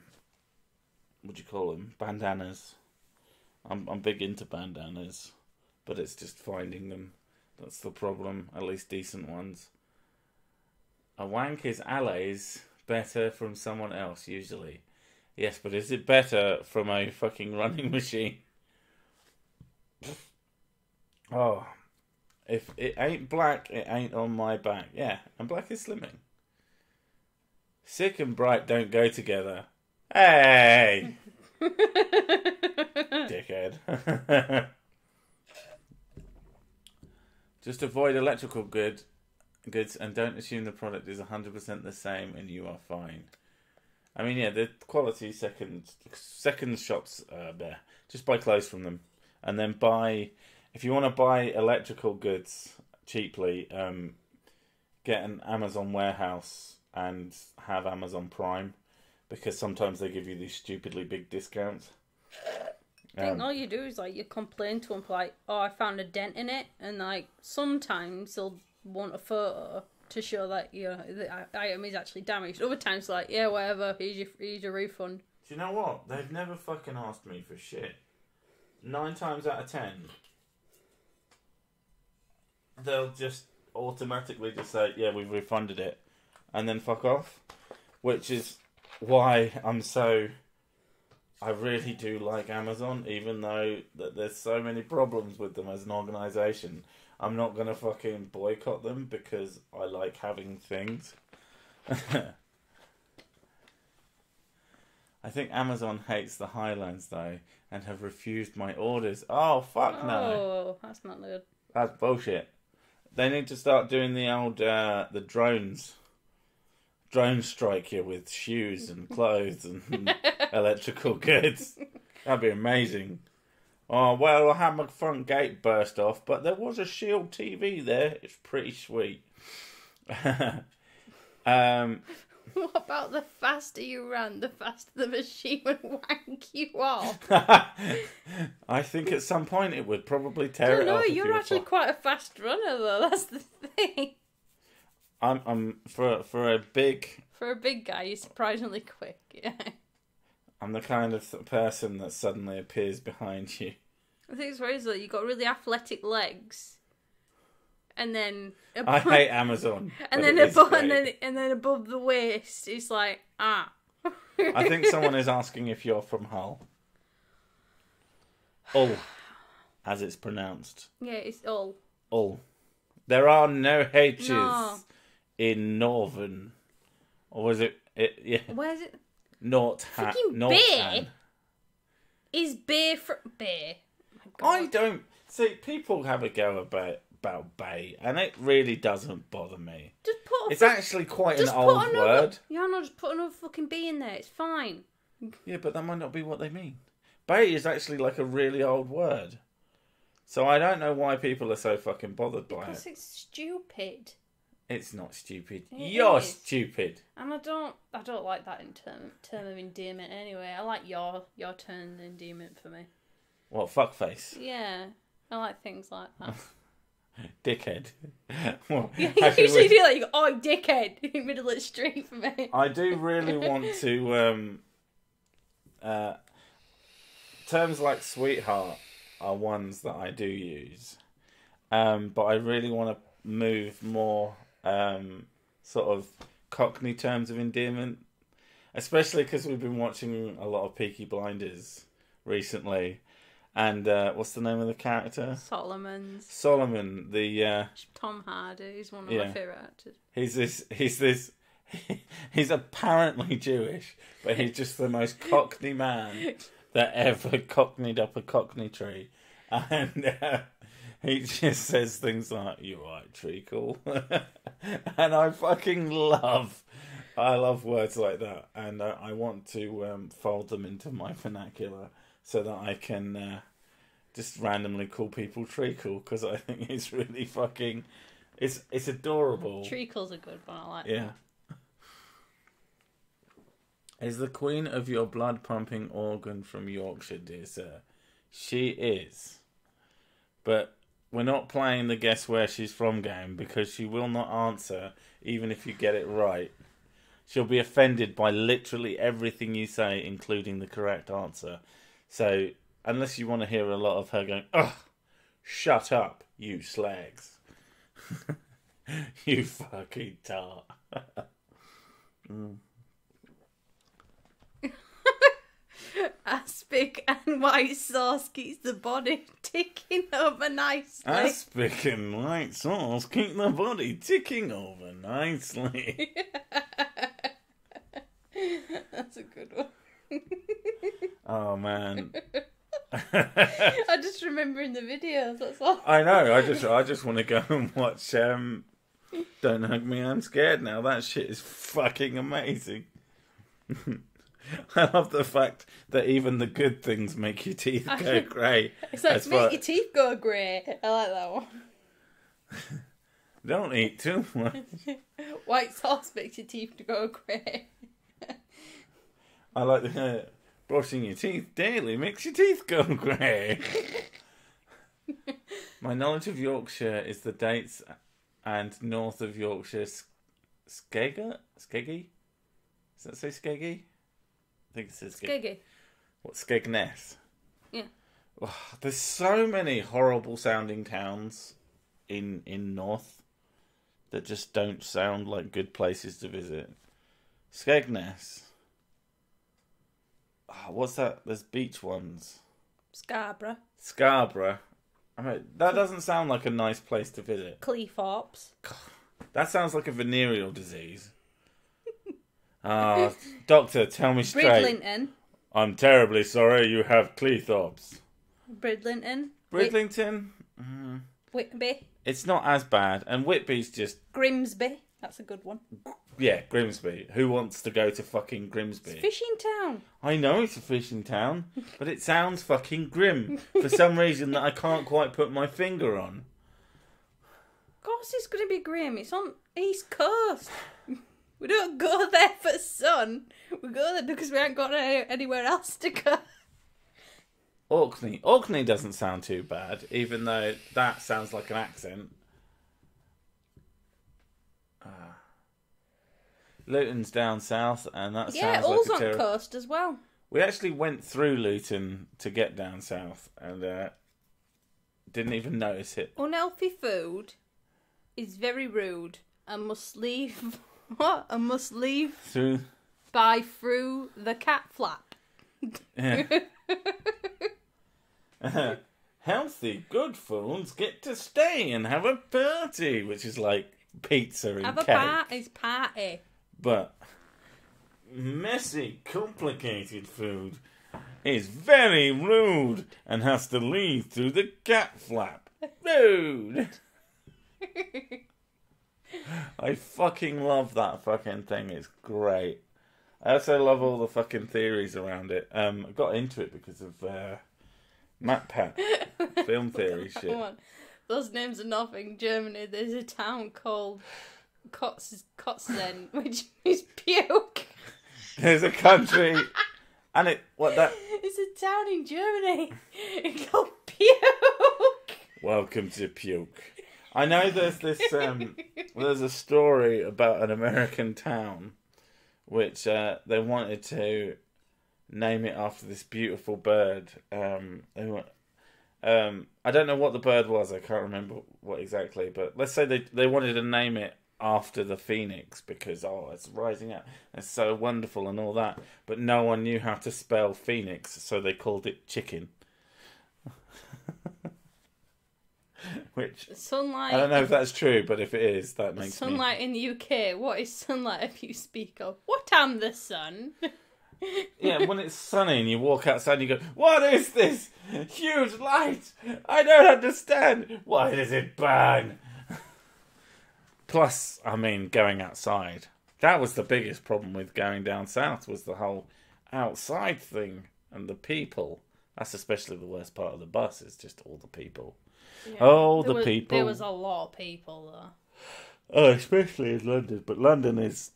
you call them? Bandanas. I'm big into bandanas, but it's just finding them. That's the problem. At least decent ones. A wank is allays better from someone else, usually. Yes, but is it better from a fucking running machine? Oh. If it ain't black, it ain't on my back. Yeah, and black is slimming. Sick and bright don't go together. Hey! Dickhead. Just avoid electrical goods and don't assume the product is 100% the same and you are fine. I mean, yeah, the quality second shops there. Just buy clothes from them, and then if you want to buy electrical goods cheaply, get an Amazon warehouse and have Amazon Prime, because sometimes they give you these stupidly big discounts. I think all you do is like you complain to them like, oh, I found a dent in it, and like sometimes they'll want a photo to show that, you know, the item is actually damaged. Other times, like, yeah, whatever, here's your refund. Do you know what? They've never fucking asked me for shit. 9 times out of 10, they'll just automatically just say, yeah, we've refunded it, and then fuck off. Which is why I really do like Amazon, even though that there's so many problems with them as an organisation. I'm not going to fucking boycott them because I like having things. I think Amazon hates the Highlands, though, and have refused my orders. Oh, fuck no. Oh, that's not good. That's bullshit. They need to start doing the old, the drones. Drone strike you with shoes and clothes and electrical goods. That'd be amazing. Oh, well, I had my front gate burst off, but there was a Shield TV there. It's pretty sweet. What about the faster you run, the faster the machine would wank you off? I think at some point it would probably tear it off. No, you're actually quite a fast runner, though. That's the thing. I'm for a big... For a big guy, you're surprisingly quick, yeah. I'm the kind of person that suddenly appears behind you. I think it's weird that you've got really athletic legs, and then I hate Amazon. And then above the waist, it's like I think someone is asking if you're from Hull. Hull, as it's pronounced. Yeah, it's Hull. Hull. There are no H's in Northern. Or was it? Yeah. Where's it? Freaking Bay is Bay for Bay. Oh I don't see people have a go about Bay, and it really doesn't bother me. It's actually quite an old word. Yeah, no, just put another fucking B in there. It's fine. Yeah, but that might not be what they mean. Bay is actually like a really old word, so I don't know why people are so fucking bothered by it. Because it's stupid. It's not stupid. You're stupid. And I don't like that in term of endearment anyway. I like your term of endearment for me. What, fuckface? Yeah. I like things like that. Dickhead. Well, you usually do like, you go, oh, dickhead, in the middle of the street for me. I do really want to, terms like sweetheart are ones that I do use. But I really want to move more sort of Cockney terms of endearment, especially because we've been watching a lot of Peaky Blinders recently, and what's the name of the character? Solomon, the Tom Hardy. He's one of my favourite actors. He's apparently Jewish, but he's just the most Cockney man that ever cockneyed up a Cockney tree, and he just says things like, "You right, treacle," and I love words like that, and I want to fold them into my vernacular so that I can just randomly call people treacle because I think it's really fucking... It's adorable. Treacle's a good one, I like that. Yeah. Is the queen of your blood-pumping organ from Yorkshire, dear sir? She is. But we're not playing the guess where she's from game because she will not answer even if you get it right. She'll be offended by literally everything you say, including the correct answer. So, unless you want to hear a lot of her going, ugh, shut up, you slags. You fucking tart. Aspic and white sauce keeps the body ticking over nicely. Aspic and white sauce keep the body ticking over nicely. That's a good one. Oh, man. I just remember in the videos, that's all. I know, I just want to go and watch Don't Hug Me, I'm Scared Now. That shit is fucking amazing. I love the fact that even the good things make your teeth go grey. It's like, make your teeth go grey. I like that one. Don't eat too much. White sauce makes your teeth go grey. I like the brushing your teeth daily makes your teeth go grey. My knowledge of Yorkshire is the dates and north of Yorkshire Skeggy? Does that say Skeggy? I think it says Skeggy. What, Skegness? Yeah. Oh, there's so many horrible sounding towns in North that just don't sound like good places to visit. Skegness. Oh, what's that? There's beach ones. Scarborough. I mean, that doesn't sound like a nice place to visit. Cleethorpes. That sounds like a venereal disease. Doctor, tell me straight. Bridlington. I'm terribly sorry you have Cleethorpes. Bridlington. Bridlington? Whitby. It's not as bad. And Whitby's just... Grimsby. That's a good one. Yeah, Grimsby. Who wants to go to fucking Grimsby? It's a fishing town. I know it's a fishing town, but it sounds fucking grim for some reason that I can't quite put my finger on. Of course it's going to be grim. It's on East Coast. We don't go there for sun. We go there because we ain't got anywhere else to go. Orkney. Orkney doesn't sound too bad, even though that sounds like an accent. Luton's down south, and that sounds all's like a on coast as well. We actually went through Luton to get down south, and didn't even notice it. Unhealthy food is very rude and must leave... What? And must leave... Through through the cat flap. Yeah. Healthy, good foods get to stay and have a party, which is like pizza and cake. Have a party. But messy, complicated food is very rude and has to leave through the cat flap. Rude! I fucking love that fucking thing. It's great. I also love all the fucking theories around it. I got into it because of MatPat film theory shit. Come on. Those names are nothing. Germany, there's a town called Kotzen, which is puke. There's a country, and it's a town in Germany called Puke. Welcome to Puke. I know there's this. There's a story about an American town, which they wanted to name it after this beautiful bird. I don't know what the bird was. I can't remember what exactly. But let's say they wanted to name it after the phoenix because it's rising up. It's so wonderful and all that. But no one knew how to spell phoenix, so they called it chicken. Which sunlight. I don't know if that's true, but if it is, that makes sunlight in the UK. What is sunlight if you speak of? What am the sun? Yeah, when it's sunny and you walk outside and you go, what is this huge light? I don't understand. Why does it burn? Plus, I mean, going outside. That was the biggest problem with going down south, was the whole outside thing and the people. That's especially the worst part of the bus. It's just all the people. Yeah. People. There was a lot of people though. Oh, especially in London. But London is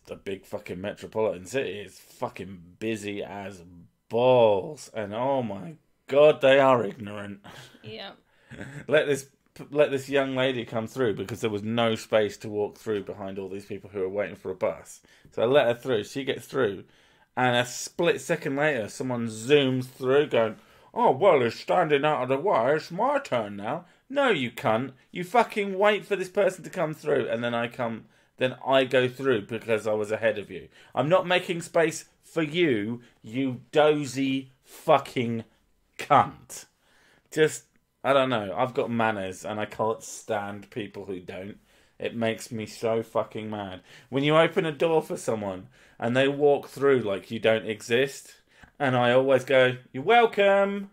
a big fucking metropolitan city. It's fucking busy as balls, and oh my god, they are ignorant. Yeah. Let this young lady come through because there was no space to walk through behind all these people who were waiting for a bus. So I let her through. She gets through, and a split second later, someone zooms through, going, "Oh well, it's standing out of the way. It's my turn now." No, you cunt. You fucking wait for this person to come through, and then I go through because I was ahead of you. I'm not making space for you, you dozy fucking cunt. Just, I don't know. I've got manners, and I can't stand people who don't. It makes me so fucking mad. When you open a door for someone, and they walk through like you don't exist, and I always go, "You're welcome."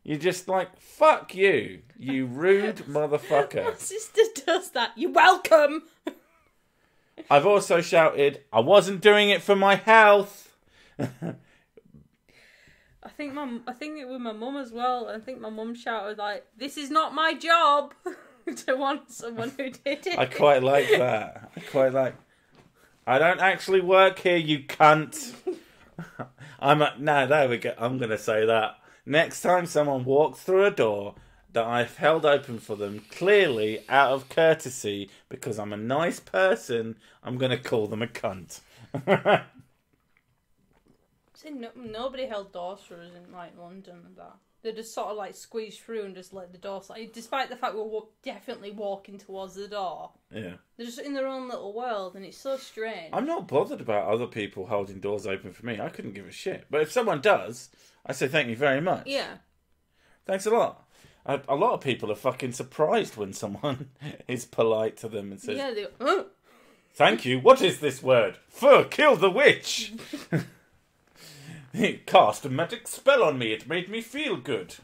You're just like, fuck you, you rude motherfucker. My sister does that. You're welcome. I've also shouted, "I wasn't doing it for my health." I think it was my mum as well. I think my mum shouted like, "This is not my job," to want someone who did it. I quite like that. I don't actually work here, you cunt. There we go. I'm going to say that. Next time someone walks through a door that I've held open for them, clearly out of courtesy, because I'm a nice person, I'm going to call them a cunt. See, nobody held doors for us in like London and that. They just sort of like squeezed through and just let the door slide, despite the fact we were definitely walking towards the door. Yeah. They're just in their own little world, and it's so strange. I'm not bothered about other people holding doors open for me. I couldn't give a shit. But if someone does, I say thank you very much. Yeah. Thanks a lot. A lot of people are fucking surprised when someone is polite to them and says, Yeah, "Thank you. What is this word? Kill the witch." It cast a magic spell on me. It made me feel good.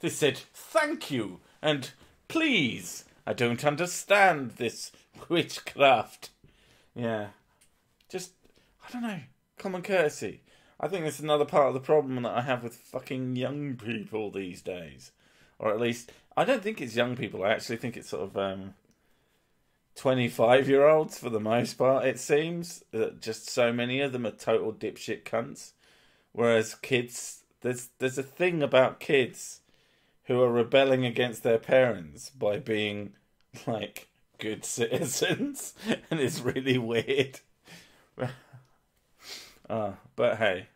They said, "Thank you," and "Please. I don't understand this witchcraft." Yeah. Just, I don't know, common courtesy. I think that's another part of the problem that I have with fucking young people these days. Or at least, I don't think it's young people. I actually think it's sort of 25-year-olds for the most part, it seems. That just so many of them are total dipshit cunts. Whereas kids, there's a thing about kids who are rebelling against their parents by being, like, good citizens. And it's really weird. But hey,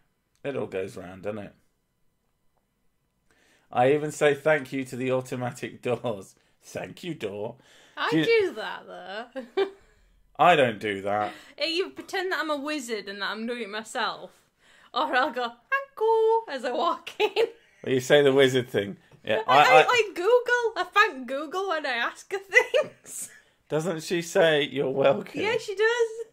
it all goes round, doesn't it? I even say thank you to the automatic doors. Thank you, door. I do that, though. I don't do that. You pretend that I'm a wizard and that I'm doing it myself. Or I'll go, "Thank you," as I walk in. Well, you say the wizard thing. Yeah, I like Google. I thank Google when I ask her things. Doesn't she say "you're welcome"? Yeah, she does.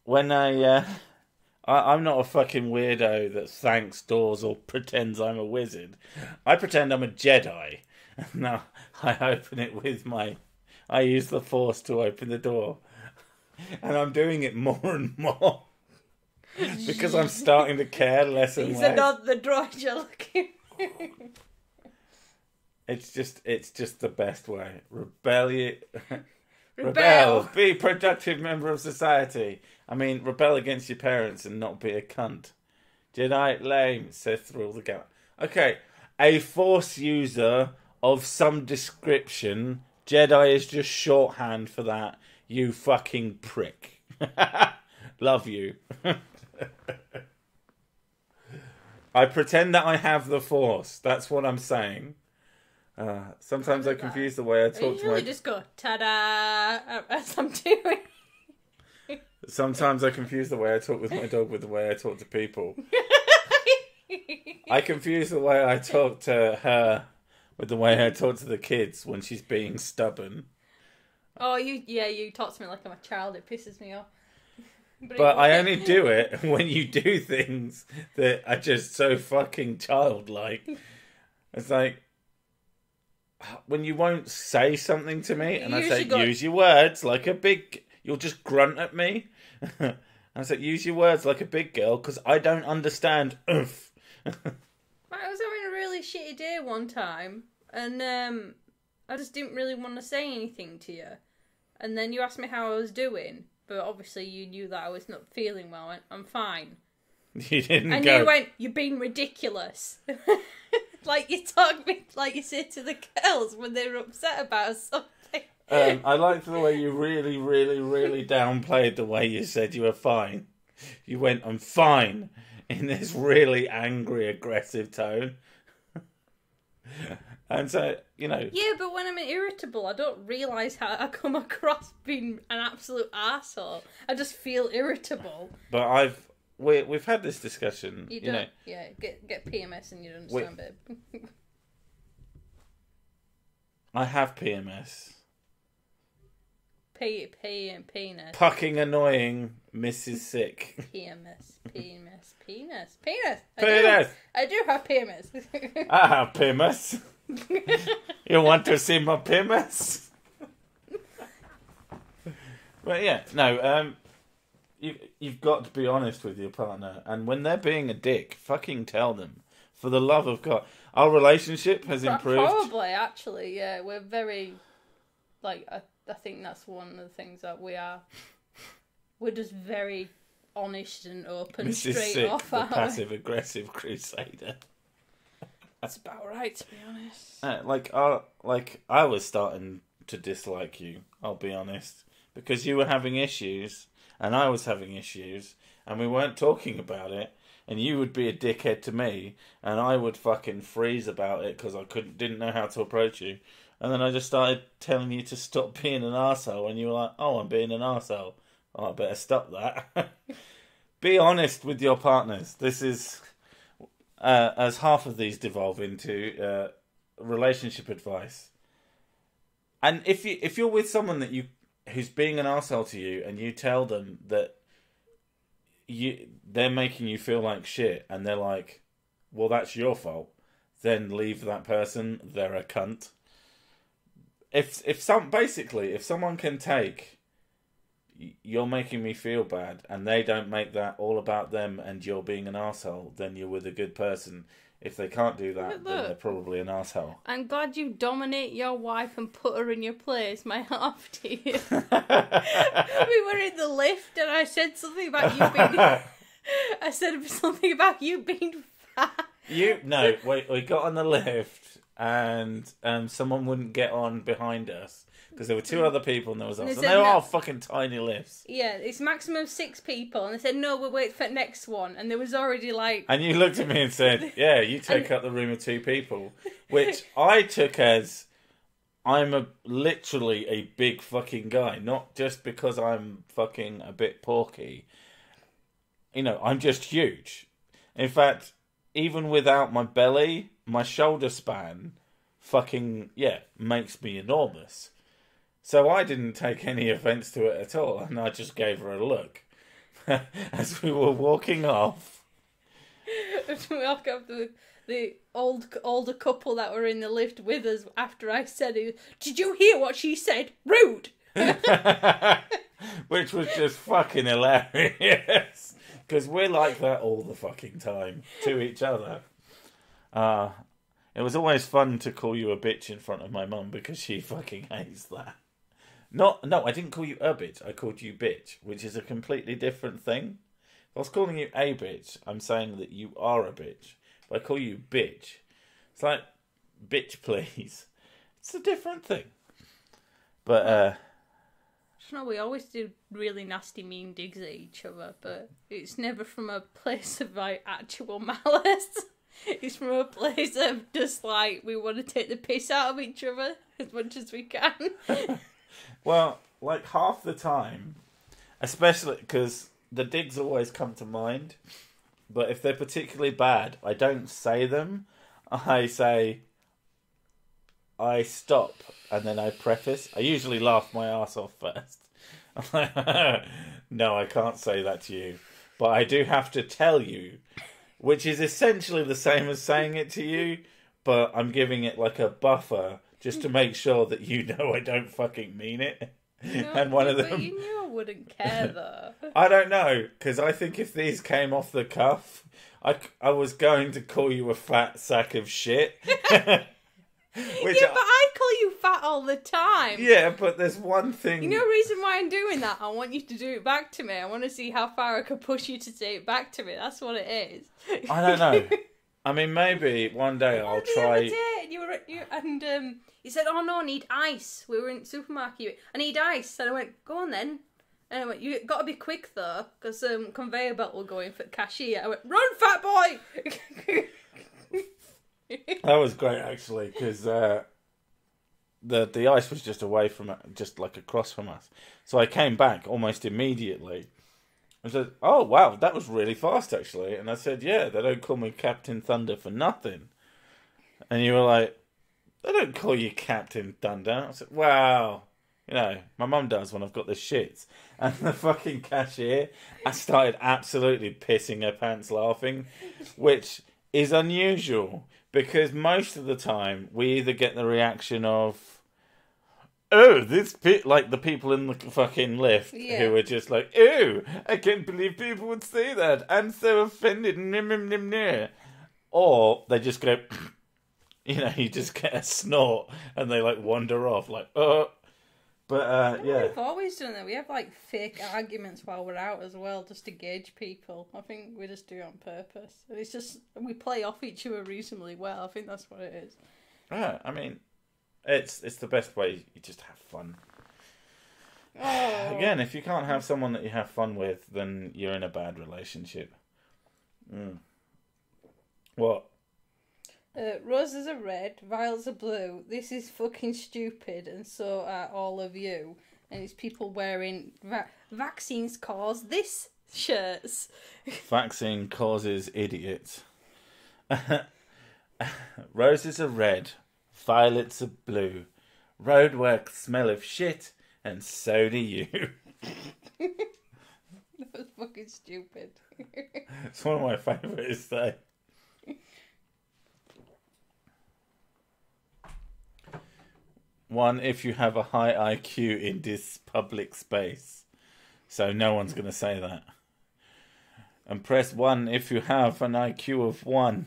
When I'm not a fucking weirdo that thanks doors or pretends I'm a wizard. I pretend I'm a Jedi. Now, I open it with I use the Force to open the door. And I'm doing it more and more. Because I'm starting to care less and less. These are not the droids you're looking. It's just the best way. Rebel. Be a productive member of society. I mean, rebel against your parents and not be a cunt. Jedi, lame, Sith rule the gamut. Okay, a Force user of some description. Jedi is just shorthand for that. You fucking prick. Love you. I pretend that I have the Force. That's what I'm saying. Sometimes I confuse the way I talk to my... just go, ta-da, as I'm doing. Sometimes I confuse the way I talk with my dog with the way I talk to people. I confuse the way I talk to her with the way I talk to the kids when she's being stubborn. Oh, you talk to me like I'm a child. It pisses me off. But I only do it when you do things that are just so fucking childlike. It's like, when you won't say something to me and I say, use your words like a big... You'll just grunt at me. I was like, use your words like a big girl, because I don't understand. Oof. I was having a really shitty day one time, and I just didn't really want to say anything to you. And then you asked me how I was doing, but obviously you knew that I was not feeling well. I went, I'm fine. You didn't and go... you went, you're being ridiculous. Like you talk me, like you say to the girls when they're upset about something. I liked the way you really, really, really downplayed the way you said you were fine. You went, I'm fine, in this really angry, aggressive tone. And so, you know... Yeah, but when I'm irritable, I don't realise how I come across being an absolute arsehole. I just feel irritable. But we've had this discussion, you know... Yeah, get PMS and you don't understand it. I have PMS. Penis. Fucking annoying Mrs. Sick. Penis. I do have PMS. I have PMS. You want to see my PMS? But yeah, no, you've got to be honest with your partner, and when they're being a dick, fucking tell them. For the love of God. Our relationship has improved. Probably, actually, yeah. We're very, like, I think that's one of the things that we are. We're just very honest and open, Mrs. straight Sick, off. The passive-aggressive crusader. That's about right, to be honest. Like I was starting to dislike you, I'll be honest. Because you were having issues, and I was having issues, and we weren't talking about it. And you would be a dickhead to me, and I would fucking freeze about it because I didn't know how to approach you. And then I just started telling you to stop being an arsehole, and you were like, oh, I'm being an arsehole. Oh, I better stop that. Be honest with your partners. This is, as half of these devolve into relationship advice. And if you're with someone who's being an arsehole to you, and you tell them that they're making you feel like shit, and they're like, well, that's your fault, then leave that person. They're a cunt. If someone can take, you're making me feel bad, and they don't make that all about them and you're being an arsehole, then you're with a good person. If they can't do that, then they're probably an arsehole. I'm glad you dominate your wife and put her in your place, my half to you. We were in the lift and I said something about you being... I said something about you being fat. We got on the lift and someone wouldn't get on behind us. Because there were two other people and there was us. And they were all fucking tiny lifts. Yeah, it's maximum 6 people. And they said, no, we'll wait for the next one. And there was already like... And you looked at me and said, yeah, you take up the room of 2 people. Which I took as, I'm literally a big fucking guy. Not just because I'm fucking a bit porky. You know, I'm just huge. In fact, even without my belly, my shoulder span fucking, makes me enormous. So I didn't take any offence to it at all, and I just gave her a look. As we were walking off. We walk up to the older couple that were in the lift with us after I said it. Did you hear what she said? Rude! Which was just fucking hilarious. Because we're like that all the fucking time to each other. It was always fun to call you a bitch in front of my mum because she fucking hates that. No, I didn't call you a bitch. I called you bitch, which is a completely different thing. If I was calling you a bitch, I'm saying that you are a bitch. If I call you bitch, it's like, bitch, please. It's a different thing. But, we always do really nasty mean digs at each other, but it's never from a place of, like, actual malice. It's from a place of just, like, we want to take the piss out of each other as much as we can. Well, like half the time, especially because the digs always come to mind, but if they're particularly bad, I don't say them. I stop and then I preface. I usually laugh my ass off first. I'm like, no, I can't say that to you, but I do have to tell you, which is essentially the same as saying it to you, but I'm giving it like a buffer just to make sure that you know I don't fucking mean it. And one of them... But you knew I wouldn't care, though. I don't know, because I think if these came off the cuff, I was going to call you a fat sack of shit. But I call you fat all the time. Yeah, but there's one thing... You know the reason why I'm doing that? I want you to do it back to me. I want to see how far I can push you to say it back to me. That's what it is. I don't know. I mean, maybe one day I'll try... You said, oh no, I need ice. We were in the supermarket. I need ice. And I went, go on then. And I went, you got to be quick though, because conveyor belt will go in for the cashier. I went, run, fat boy! That was great, actually, because the ice was just away from, just like across from us. So I came back almost immediately. I said, oh, wow, that was really fast, actually. And I said, yeah, they don't call me Captain Thunder for nothing. And you were like, they don't call you Captain Thunder. I said, wow. You know, my mum does when I've got the shits. And the fucking cashier, I started absolutely pissing her pants laughing, which is unusual. Because most of the time, we either get the reaction of, oh, like the people in the fucking lift who are just like, oh, I can't believe people would say that. I'm so offended. Or they just go, you know, you just get a snort and they like wander off like, oh. But, yeah. We've always done that. We have like fake arguments while we're out as well, just to gauge people. I think we just do it on purpose. And it's just, we play off each other reasonably well. I think that's what it is. Yeah, I mean, it's the best way. You just have fun. Oh. Again, if you can't have someone that you have fun with, then you're in a bad relationship. What? Roses are red, violets are blue. This is fucking stupid, and so are all of you. And it's people wearing vaccines cause this shirts. Vaccine causes idiots. Roses are red, violets are blue. Roadworks smell of shit, and so do you. That was fucking stupid. It's one of my favourites, though. One, if you have a high IQ in this public space. So no one's going to say that. And press 1 if you have an IQ of 1.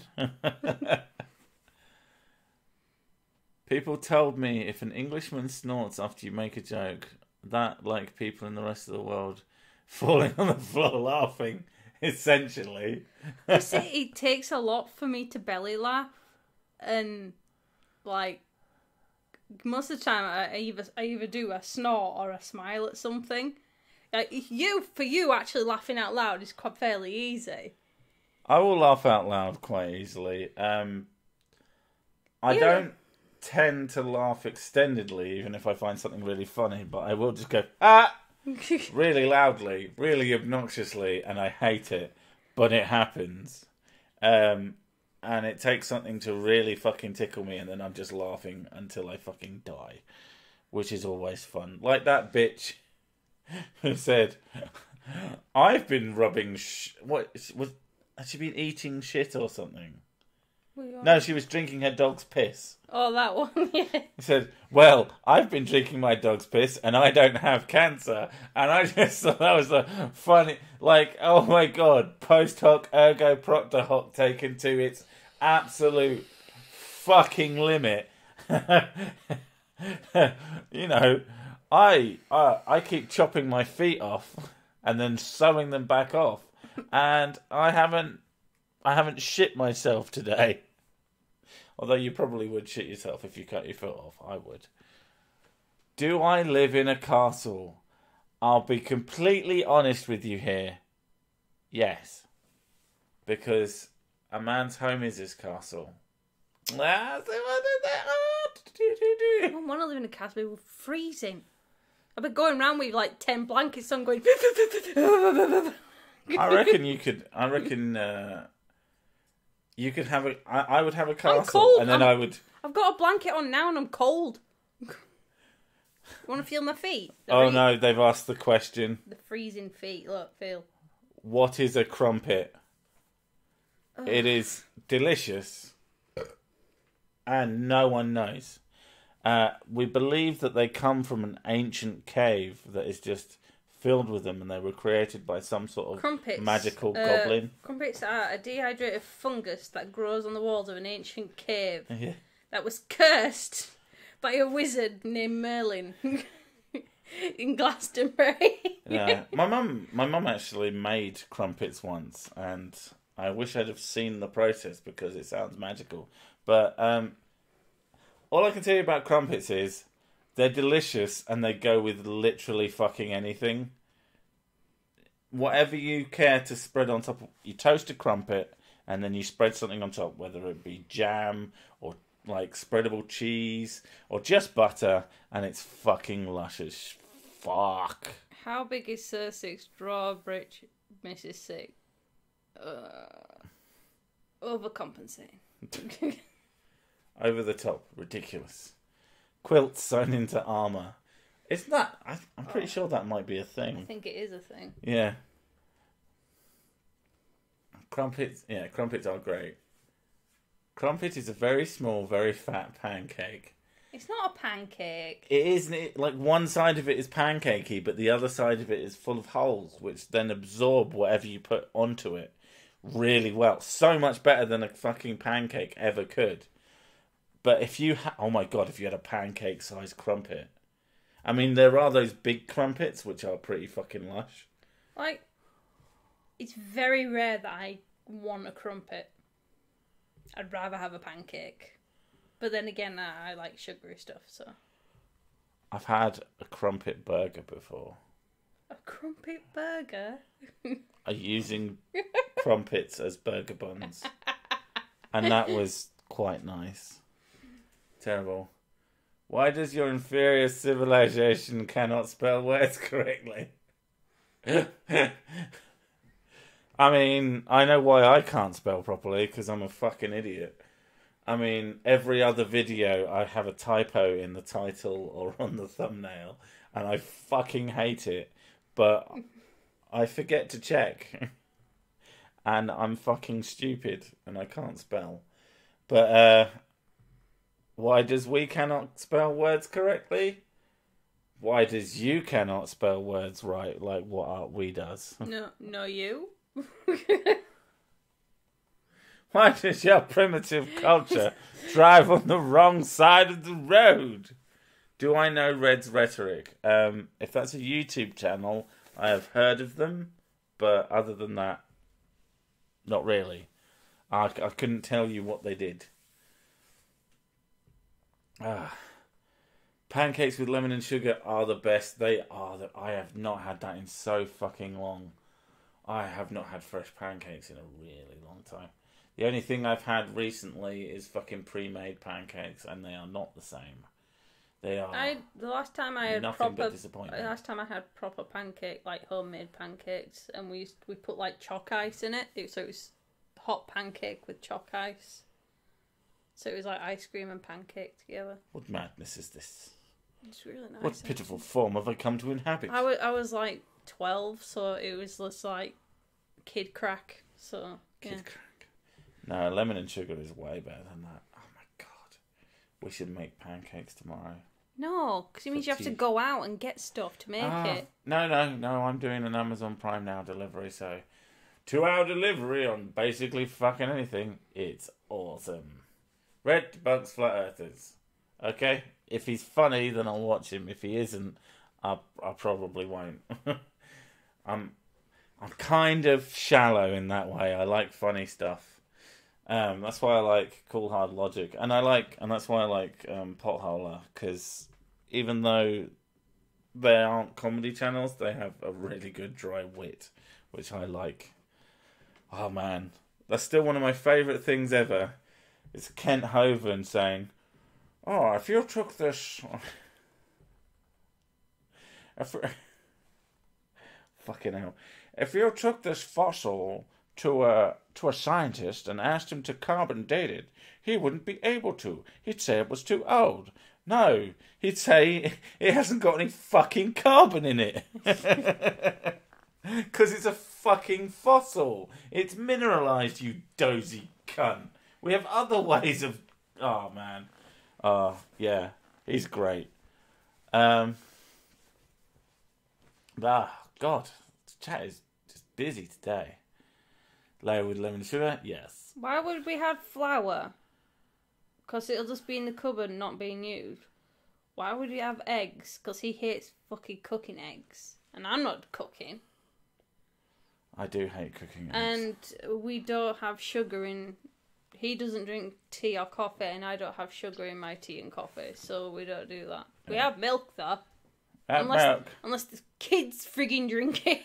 People told me if an Englishman snorts after you make a joke, that, like people in the rest of the world, falling on the floor laughing, essentially. I say it takes a lot for me to belly laugh. And, like, most of the time I either do a snort or a smile at something. Like for you actually laughing out loud is quite fairly easy. I will laugh out loud quite easily. I don't tend to laugh extendedly, even if I find something really funny, but I will just go, ah! really loudly, really obnoxiously, and I hate it, but it happens. And it takes something to really fucking tickle me, and then I'm just laughing until I fucking die, which is always fun. Like that bitch who said, I've been rubbing has she been eating shit or something? No, she was drinking her dog's piss. Oh, that one, yeah. He said, well, I've been drinking my dog's piss and I don't have cancer. And I just thought that was a funny, like, oh my God, post hoc ergo propter hoc taken to its absolute fucking limit. You know, I keep chopping my feet off and then sewing them back off. And I haven't shit myself today. Although you probably would shit yourself if you cut your foot off. I would. Do I live in a castle? I'll be completely honest with you here. Yes. Because a man's home is his castle. I don't want to live in a castle with freezing. I've been going around with like 10 blankets on going... I reckon you could have I would have a castle. I'm cold. And then I would... I've got a blanket on now and I'm cold. You want to feel my feet? No, they've asked the question. The freezing feet. Look, feel. What is a crumpet? It is delicious. And no one knows. We believe that they come from an ancient cave that is just filled with them, and they were created by some sort of Crumpets, magical goblin. Crumpets are a dehydrated fungus that grows on the walls of an ancient cave Yeah. that was cursed by a wizard named Merlin in Glastonbury. Yeah. My mum actually made crumpets once, and I wish I'd have seen the process because it sounds magical. But all I can tell you about crumpets is they're delicious and they go with literally fucking anything. Whatever you care to spread on top, you toast a crumpet and then you spread something on top, whether it be jam or like spreadable cheese or just butter, and it's fucking luscious. Fuck. How big is Sir Six drawbridge, Mrs. Six? Overcompensating. Over the top, ridiculous. Quilts sewn into armour. Isn't that... I'm pretty sure that might be a thing. I think it is a thing. Yeah. Crumpets are great. Crumpet is a very small, very fat pancake. It's not a pancake. It is, like, one side of it is pancakey, but the other side of it is full of holes, which then absorb whatever you put onto it really well. So much better than a fucking pancake ever could. But if you oh my god, if you had a pancake-sized crumpet. I mean, there are those big crumpets, which are pretty fucking lush. Like, it's very rare that I want a crumpet. I'd rather have a pancake. But then again, I like sugary stuff, so... I've had a crumpet burger before. A crumpet burger? Using crumpets as burger buns. And that was quite nice. Terrible. Why does your inferior civilization cannot spell words correctly? I mean, I know why I can't spell properly, because I'm a fucking idiot. I mean, every other video I have a typo in the title or on the thumbnail, and I fucking hate it, but I forget to check. And I'm fucking stupid, and I can't spell. But, why does we cannot spell words correctly? Why does you cannot spell words right, like what Art We does? No, you? Why does your primitive culture drive on the wrong side of the road? Do I know Red's rhetoric? If that's a YouTube channel, I have heard of them, but other than that, not really. I couldn't tell you what they did. Pancakes with lemon and sugar are the best. They are. I have not had that in so fucking long. I have not had fresh pancakes in a really long time. The only thing I've had recently is fucking pre-made pancakes, and they are not the same. They are. The last time I had nothing but disappointment. The last time I had proper pancake, like homemade pancakes, and we put like chalk ice in it. So it was hot pancake with chalk ice. So it was like ice cream and pancake together. What madness is this? It's really nice. What pitiful form have I come to inhabit? I was like 12, so it was just like kid crack. So Kid crack. No, lemon and sugar is way better than that. Oh my god. We should make pancakes tomorrow. No, because it means you have to go out and get stuff to make it. No, I'm doing an Amazon Prime Now delivery, so 2-hour delivery on basically fucking anything. It's awesome. Red debunks flat earthers. Okay? If he's funny, then I'll watch him. If he isn't, I probably won't. I'm kind of shallow in that way. I like funny stuff. That's why I like Cool Hard Logic, and that's why I like Potholer, because even though they aren't comedy channels, they have a really good dry wit, which I like. Oh man, that's still one of my favourite things ever. It's Kent Hovind saying, "Oh, if you took this, fucking hell, if you took this fossil to a scientist and asked him to carbon date it, he wouldn't be able to. He'd say it was too old. No, he'd say it hasn't got any fucking carbon in it." Because it's a fucking fossil. It's mineralised, you dozy cunt. We have other ways of... Oh, man. Yeah. He's great. God, the chat is just busy today. Layer with lemon sugar, yes. Why would we have flour? Because it'll just be in the cupboard not being used. Why would we have eggs? Because he hates fucking cooking eggs. And I'm not cooking. I do hate cooking eggs. And we don't have sugar in... He doesn't drink tea or coffee, and I don't have sugar in my tea and coffee, so we don't do that. Yeah. We have milk, though. Unless the kids frigging drink it.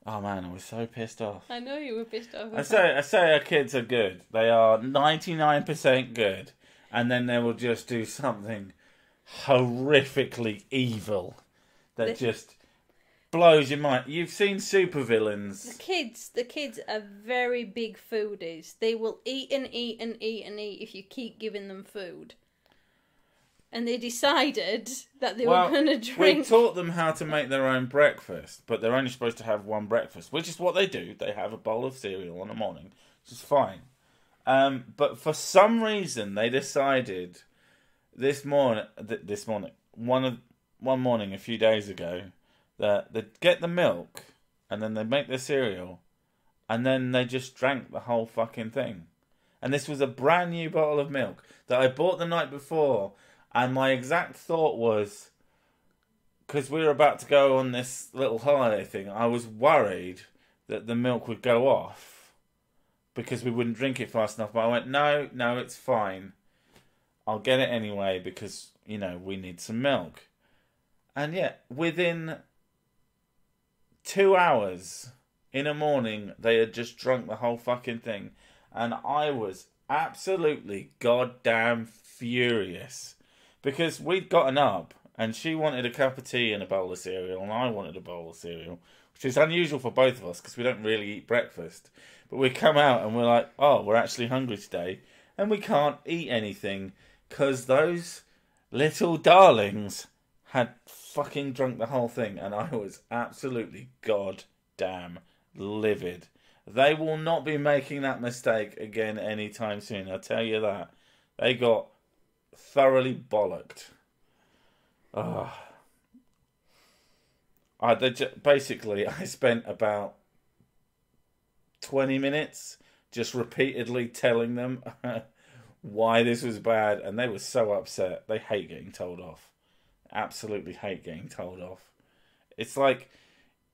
Oh man, I was so pissed off. I know you were pissed off. I say our kids are good. They are 99% good. And then they will just do something horrifically evil that just blows your mind. You've seen supervillains. The kids are very big foodies. They will eat and eat and eat and eat if you keep giving them food. And they decided that they were going to drink. We taught them how to make their own breakfast, but they're only supposed to have one breakfast, which is what they do. They have a bowl of cereal in the morning, which is fine. But for some reason, they decided one morning a few days ago that they'd get the milk and then they'd make their cereal and then they just drank the whole fucking thing. And this was a brand new bottle of milk that I bought the night before. And my exact thought was, because we were about to go on this little holiday thing, I was worried that the milk would go off because we wouldn't drink it fast enough. But I went, no, it's fine. I'll get it anyway because, we need some milk. And yet, within 2 hours in the morning, they had just drunk the whole fucking thing. And I was absolutely goddamn furious. Because we'd gotten up, and she wanted a cup of tea and a bowl of cereal, and I wanted a bowl of cereal, which is unusual for both of us, because we don't really eat breakfast. But we come out, and we're like, oh, we're actually hungry today, and we can't eat anything, because those little darlings had fucking drunk the whole thing, and I was absolutely goddamn livid. They will not be making that mistake again anytime soon, I'll tell you that. They got thoroughly bollocked. Basically, I spent about 20 minutes just repeatedly telling them why this was bad, and they were so upset. They hate getting told off. Absolutely hate getting told off. It's like,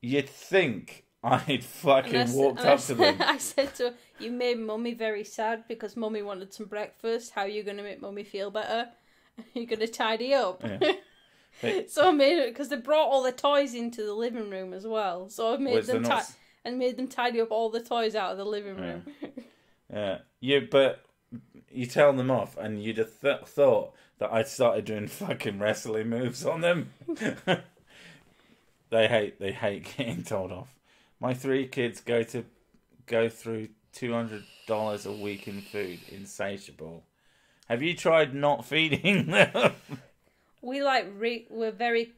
you'd think I'd fucking walked up to them. I said to her, you made Mummy very sad because Mummy wanted some breakfast. How are you going to make Mummy feel better? You're going to tidy up. Yeah. So I made it, because they brought all the toys into the living room as well. So I made them tidy up all the toys out of the living room. Yeah. But you tell them off, and you'd have thought that I'd started doing fucking wrestling moves on them. They hate getting told off. My 3 kids go through $200 a week in food. Insatiable. Have you tried not feeding them? We're very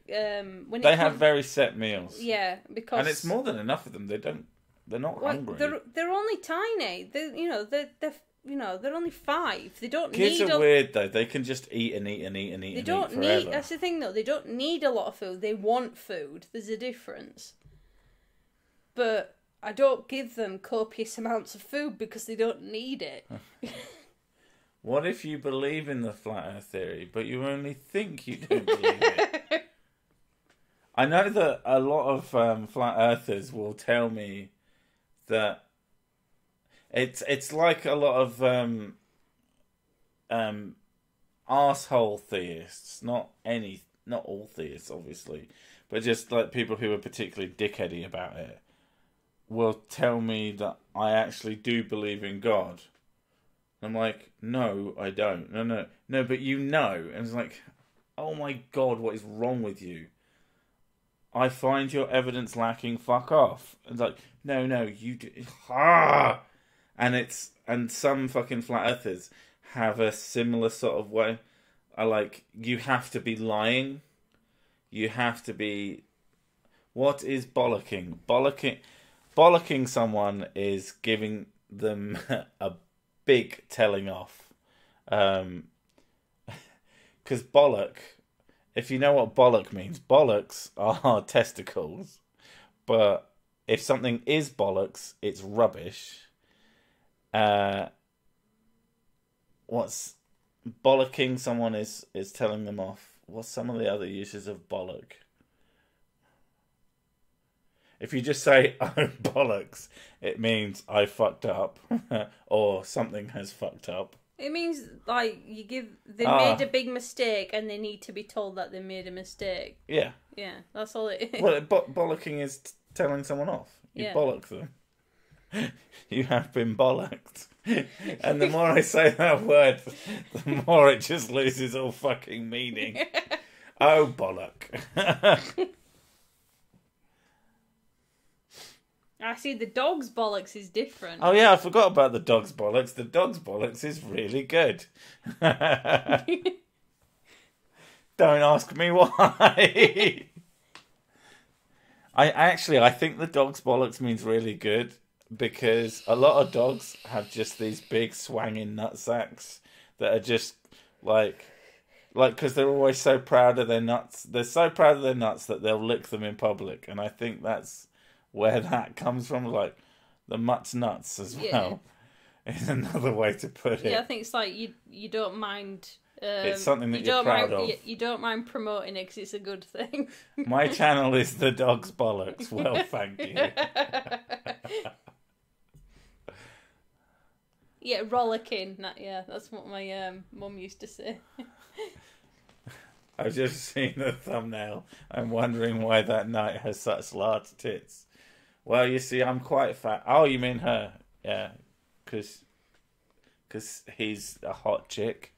when they have very set meals. Yeah, because and it's more than enough of them. They're not hungry. They're only tiny. They're only 5. They don't Kids need. Kids are weird though. They can just eat and eat and eat and eat. They don't need. That's the thing though. They don't need a lot of food. They want food. There's a difference. But I don't give them copious amounts of food because they don't need it. What if you believe in the flat earth theory, but you only think you don't believe it? I know that a lot of flat earthers will tell me that it's like a lot of arsehole theists, not all theists, obviously, but just like people who are particularly dickheady about it, will tell me that I actually do believe in God. I'm like, no, I don't. No, but you know. And it's like, oh my God, what is wrong with you? I find your evidence lacking, fuck off. And it's like, no, you do. And some fucking flat earthers have a similar sort of way. You have to be lying. You have to be... What is bollocking? Bollocking someone is giving them a big telling off. Because bollock, if you know what bollock means, bollocks are testicles. But if something is bollocks, it's rubbish. What's bollocking someone is telling them off. What's some of the other uses of bollock? If you just say, oh, bollocks, it means I fucked up. Or something has fucked up. It means, like, they made a big mistake and they need to be told that they made a mistake. Yeah. Yeah, that's all it is. Well, bollocking is telling someone off. You bollock them. You have been bollocked. And the more I say that word, the more it just loses all fucking meaning. Oh, bollock. I see the dog's bollocks is different. Oh yeah, I forgot about the dog's bollocks. The dog's bollocks is really good. Don't ask me why. I think the dog's bollocks means really good because a lot of dogs have just these big swanging nutsacks that are just like because they're always so proud of their nuts. They're so proud of their nuts that they'll lick them in public, and I think that's where that comes from. Like the mutt's nuts as well is another way to put it. Yeah, I think it's like you don't mind. It's something that you're proud of. You don't mind promoting it because it's a good thing. My channel is the dog's bollocks. Well, thank you. Yeah, rollicking. That's what my mum used to say. I've just seen the thumbnail. I'm wondering why that knight has such large tits. Well, you see, I'm quite fat. Oh, you mean her? Yeah, because he's a hot chick.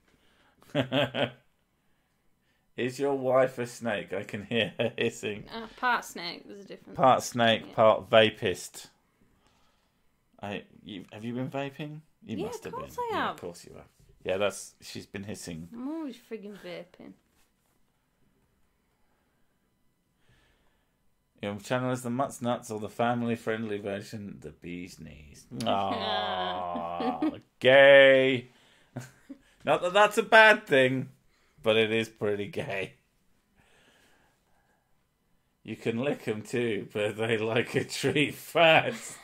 Is your wife a snake? I can hear her hissing. Part snake. There's a difference. Part snake, part vapist. Have you been vaping? You must have been. I have. Of course you have. Yeah, she's been hissing. I'm always frigging vaping. Your channel is the Mutts Nuts or the family-friendly version, the Bee's Knees. Aww, gay. Not that that's a bad thing, but it is pretty gay. You can lick them too, but they like a treat fast.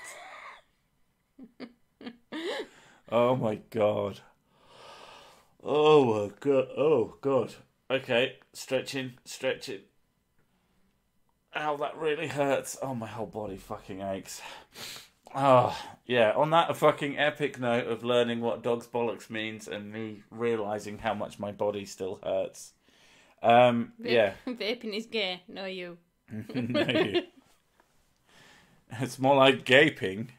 Oh my god. Oh my god. Oh god. Okay, stretching. Ow, that really hurts. Oh, my whole body fucking aches. Oh, yeah, on that fucking epic note of learning what dog's bollocks means and me realising how much my body still hurts. Yeah. Vaping is gay. No, you. No, you. It's more like gaping.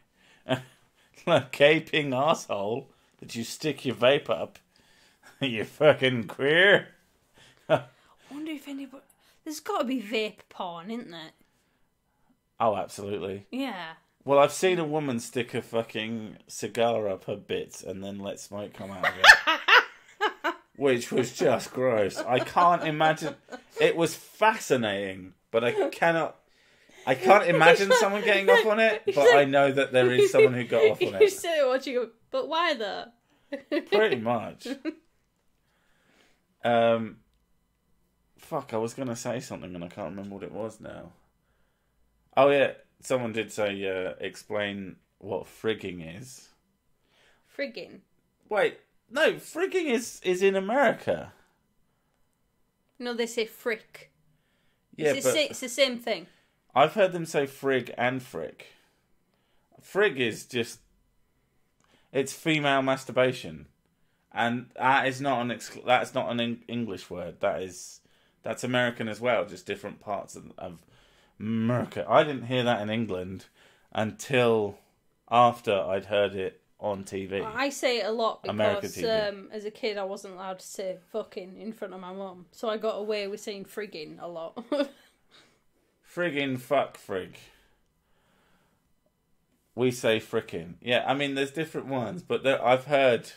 Like gaping arsehole that you stick your vape up. You fucking queer. I wonder if anybody... There's got to be vape porn, isn't there? Oh, absolutely. Yeah. Well, I've seen a woman stick a fucking cigar up her bits and then let smoke come out of it. Which was just gross. I can't imagine... It was fascinating, but I can't imagine someone getting off on it, but I know that there is someone who got off on it. You sit watching, but why though? Pretty much. Fuck, I was going to say something and I can't remember what it was now. Oh yeah, someone did say, explain what frigging is. Frigging? Wait, no, frigging is in America. No, they say frick. Yeah, it's the same thing. I've heard them say frig and frick. Frig is just... It's female masturbation. And that is not that's not an English word. That's American as well, just different parts of America. I didn't hear that in England until after I'd heard it on TV. I say it a lot because as a kid I wasn't allowed to say fucking in front of my mum. So I got away with saying frigging a lot. Friggin' fuck frig. We say frickin'. Yeah, I mean there's different ones, but I've heard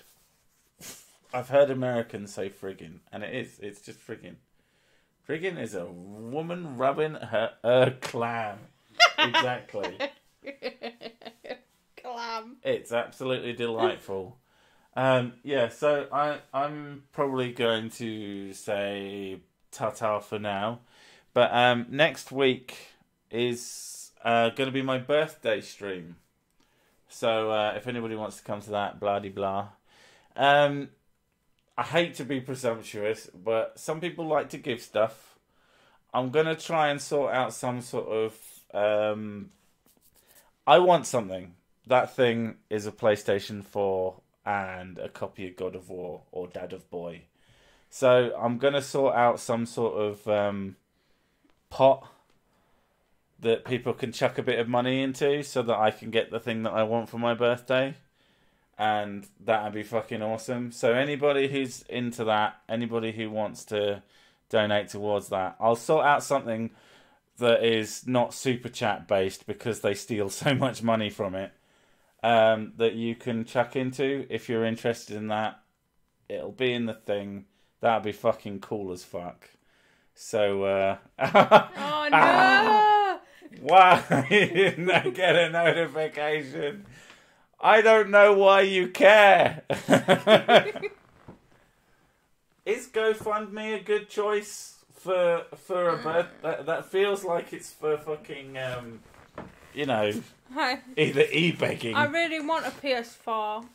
Americans say friggin', and it's just friggin'. Friggin' is a woman rubbing her clam. Exactly. Clam. It's absolutely delightful. So I'm probably going to say ta-ta for now. But next week is going to be my birthday stream. So if anybody wants to come to that, blah-de-blah. I hate to be presumptuous, but some people like to give stuff. I'm going to try and sort out some sort of... I want something. That thing is a PlayStation 4 and a copy of God of War or Dad of Boy. So I'm going to sort out some sort of pot that people can chuck a bit of money into so that I can get the thing that I want for my birthday. And that'd be fucking awesome. So anybody who's into that, anybody who wants to donate towards that, I'll sort out something that is not super chat based because they steal so much money from it. That you can chuck into if you're interested in that. It'll be in the thing. That'd be fucking cool as fuck. So, Oh no! Why you didn't get a notification? I don't know why you care. Is GoFundMe a good choice for a birth? That feels like it's for fucking either e-begging. I really want a PS4,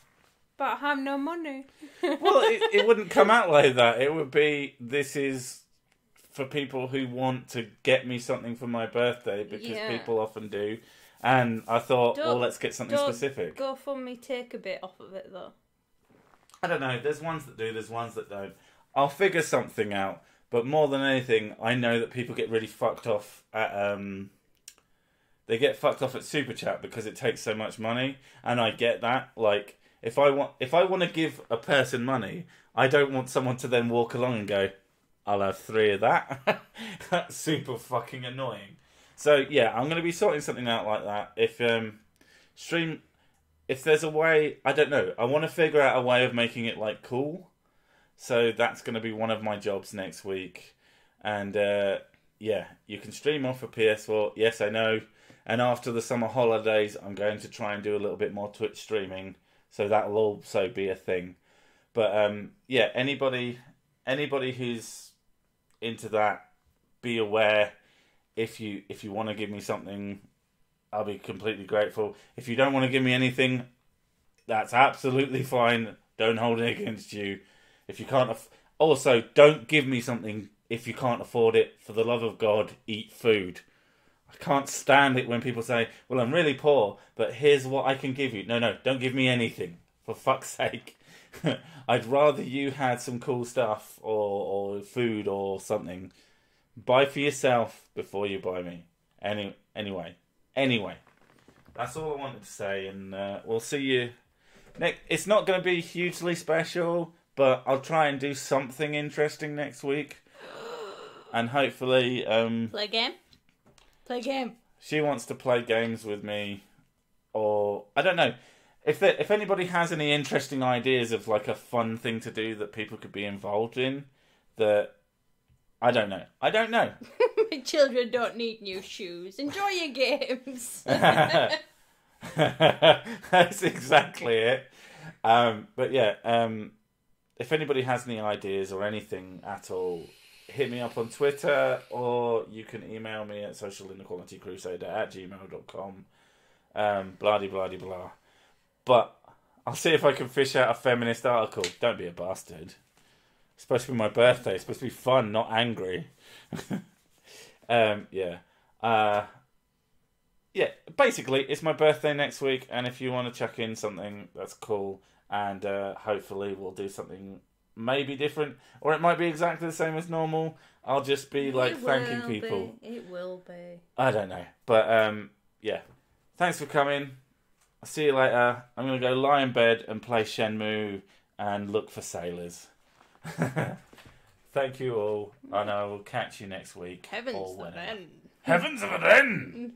but I have no money. Well, it wouldn't come out like that. It would be, this is for people who want to get me something for my birthday, because people often do. And I thought, let's get something specific. GoFundMe take a bit off of it, though. I don't know. There's ones that do, there's ones that don't. I'll figure something out. But more than anything, I know that people get really fucked off at... They get fucked off at Super Chat because it takes so much money. And I get that. Like, if I want to give a person money, I don't want someone to then walk along and go, I'll have 3 of that. That's super fucking annoying. So yeah, I'm going to be sorting something out like that. If there's a way, I don't know. I want to figure out a way of making it like cool. So that's going to be one of my jobs next week. And you can stream off a PS4. Yes, I know. And after the summer holidays, I'm going to try and do a little bit more Twitch streaming. So that'll also be a thing. But anybody who's into that, be aware. If you want to give me something, I'll be completely grateful. If you don't want to give me anything, that's absolutely fine. Don't hold it against you. If you can't, also don't give me something if you can't afford it. For the love of God, eat food. I can't stand it when people say, "Well, I'm really poor, but here's what I can give you." No, don't give me anything. For fuck's sake. I'd rather you had some cool stuff or food or something. Buy for yourself before you buy me. Anyway. That's all I wanted to say, and we'll see you next. It's not going to be hugely special, but I'll try and do something interesting next week. And hopefully... Play a game. She wants to play games with me, or... I don't know. If anybody has any interesting ideas of like a fun thing to do that people could be involved in, that... I don't know. My children don't need new shoes. Enjoy your games. That's exactly it. But yeah, if anybody has any ideas or anything at all, hit me up on Twitter, or you can email me at socialinequalitycrusader@gmail.com. Blah-de-blah-de-blah. But I'll see if I can fish out a feminist article. Don't be a bastard. It's supposed to be my birthday. It's supposed to be fun, not angry. Basically, it's my birthday next week, and if you want to chuck in something, that's cool. And hopefully we'll do something maybe different, or it might be exactly the same as normal. I'll just be thanking people. It will be. I don't know. But thanks for coming. I'll see you later. I'm going to go lie in bed and play Shenmue and look for sailors. Thank you all, and I will catch you next week. Heavens of an end. Heavens of an end!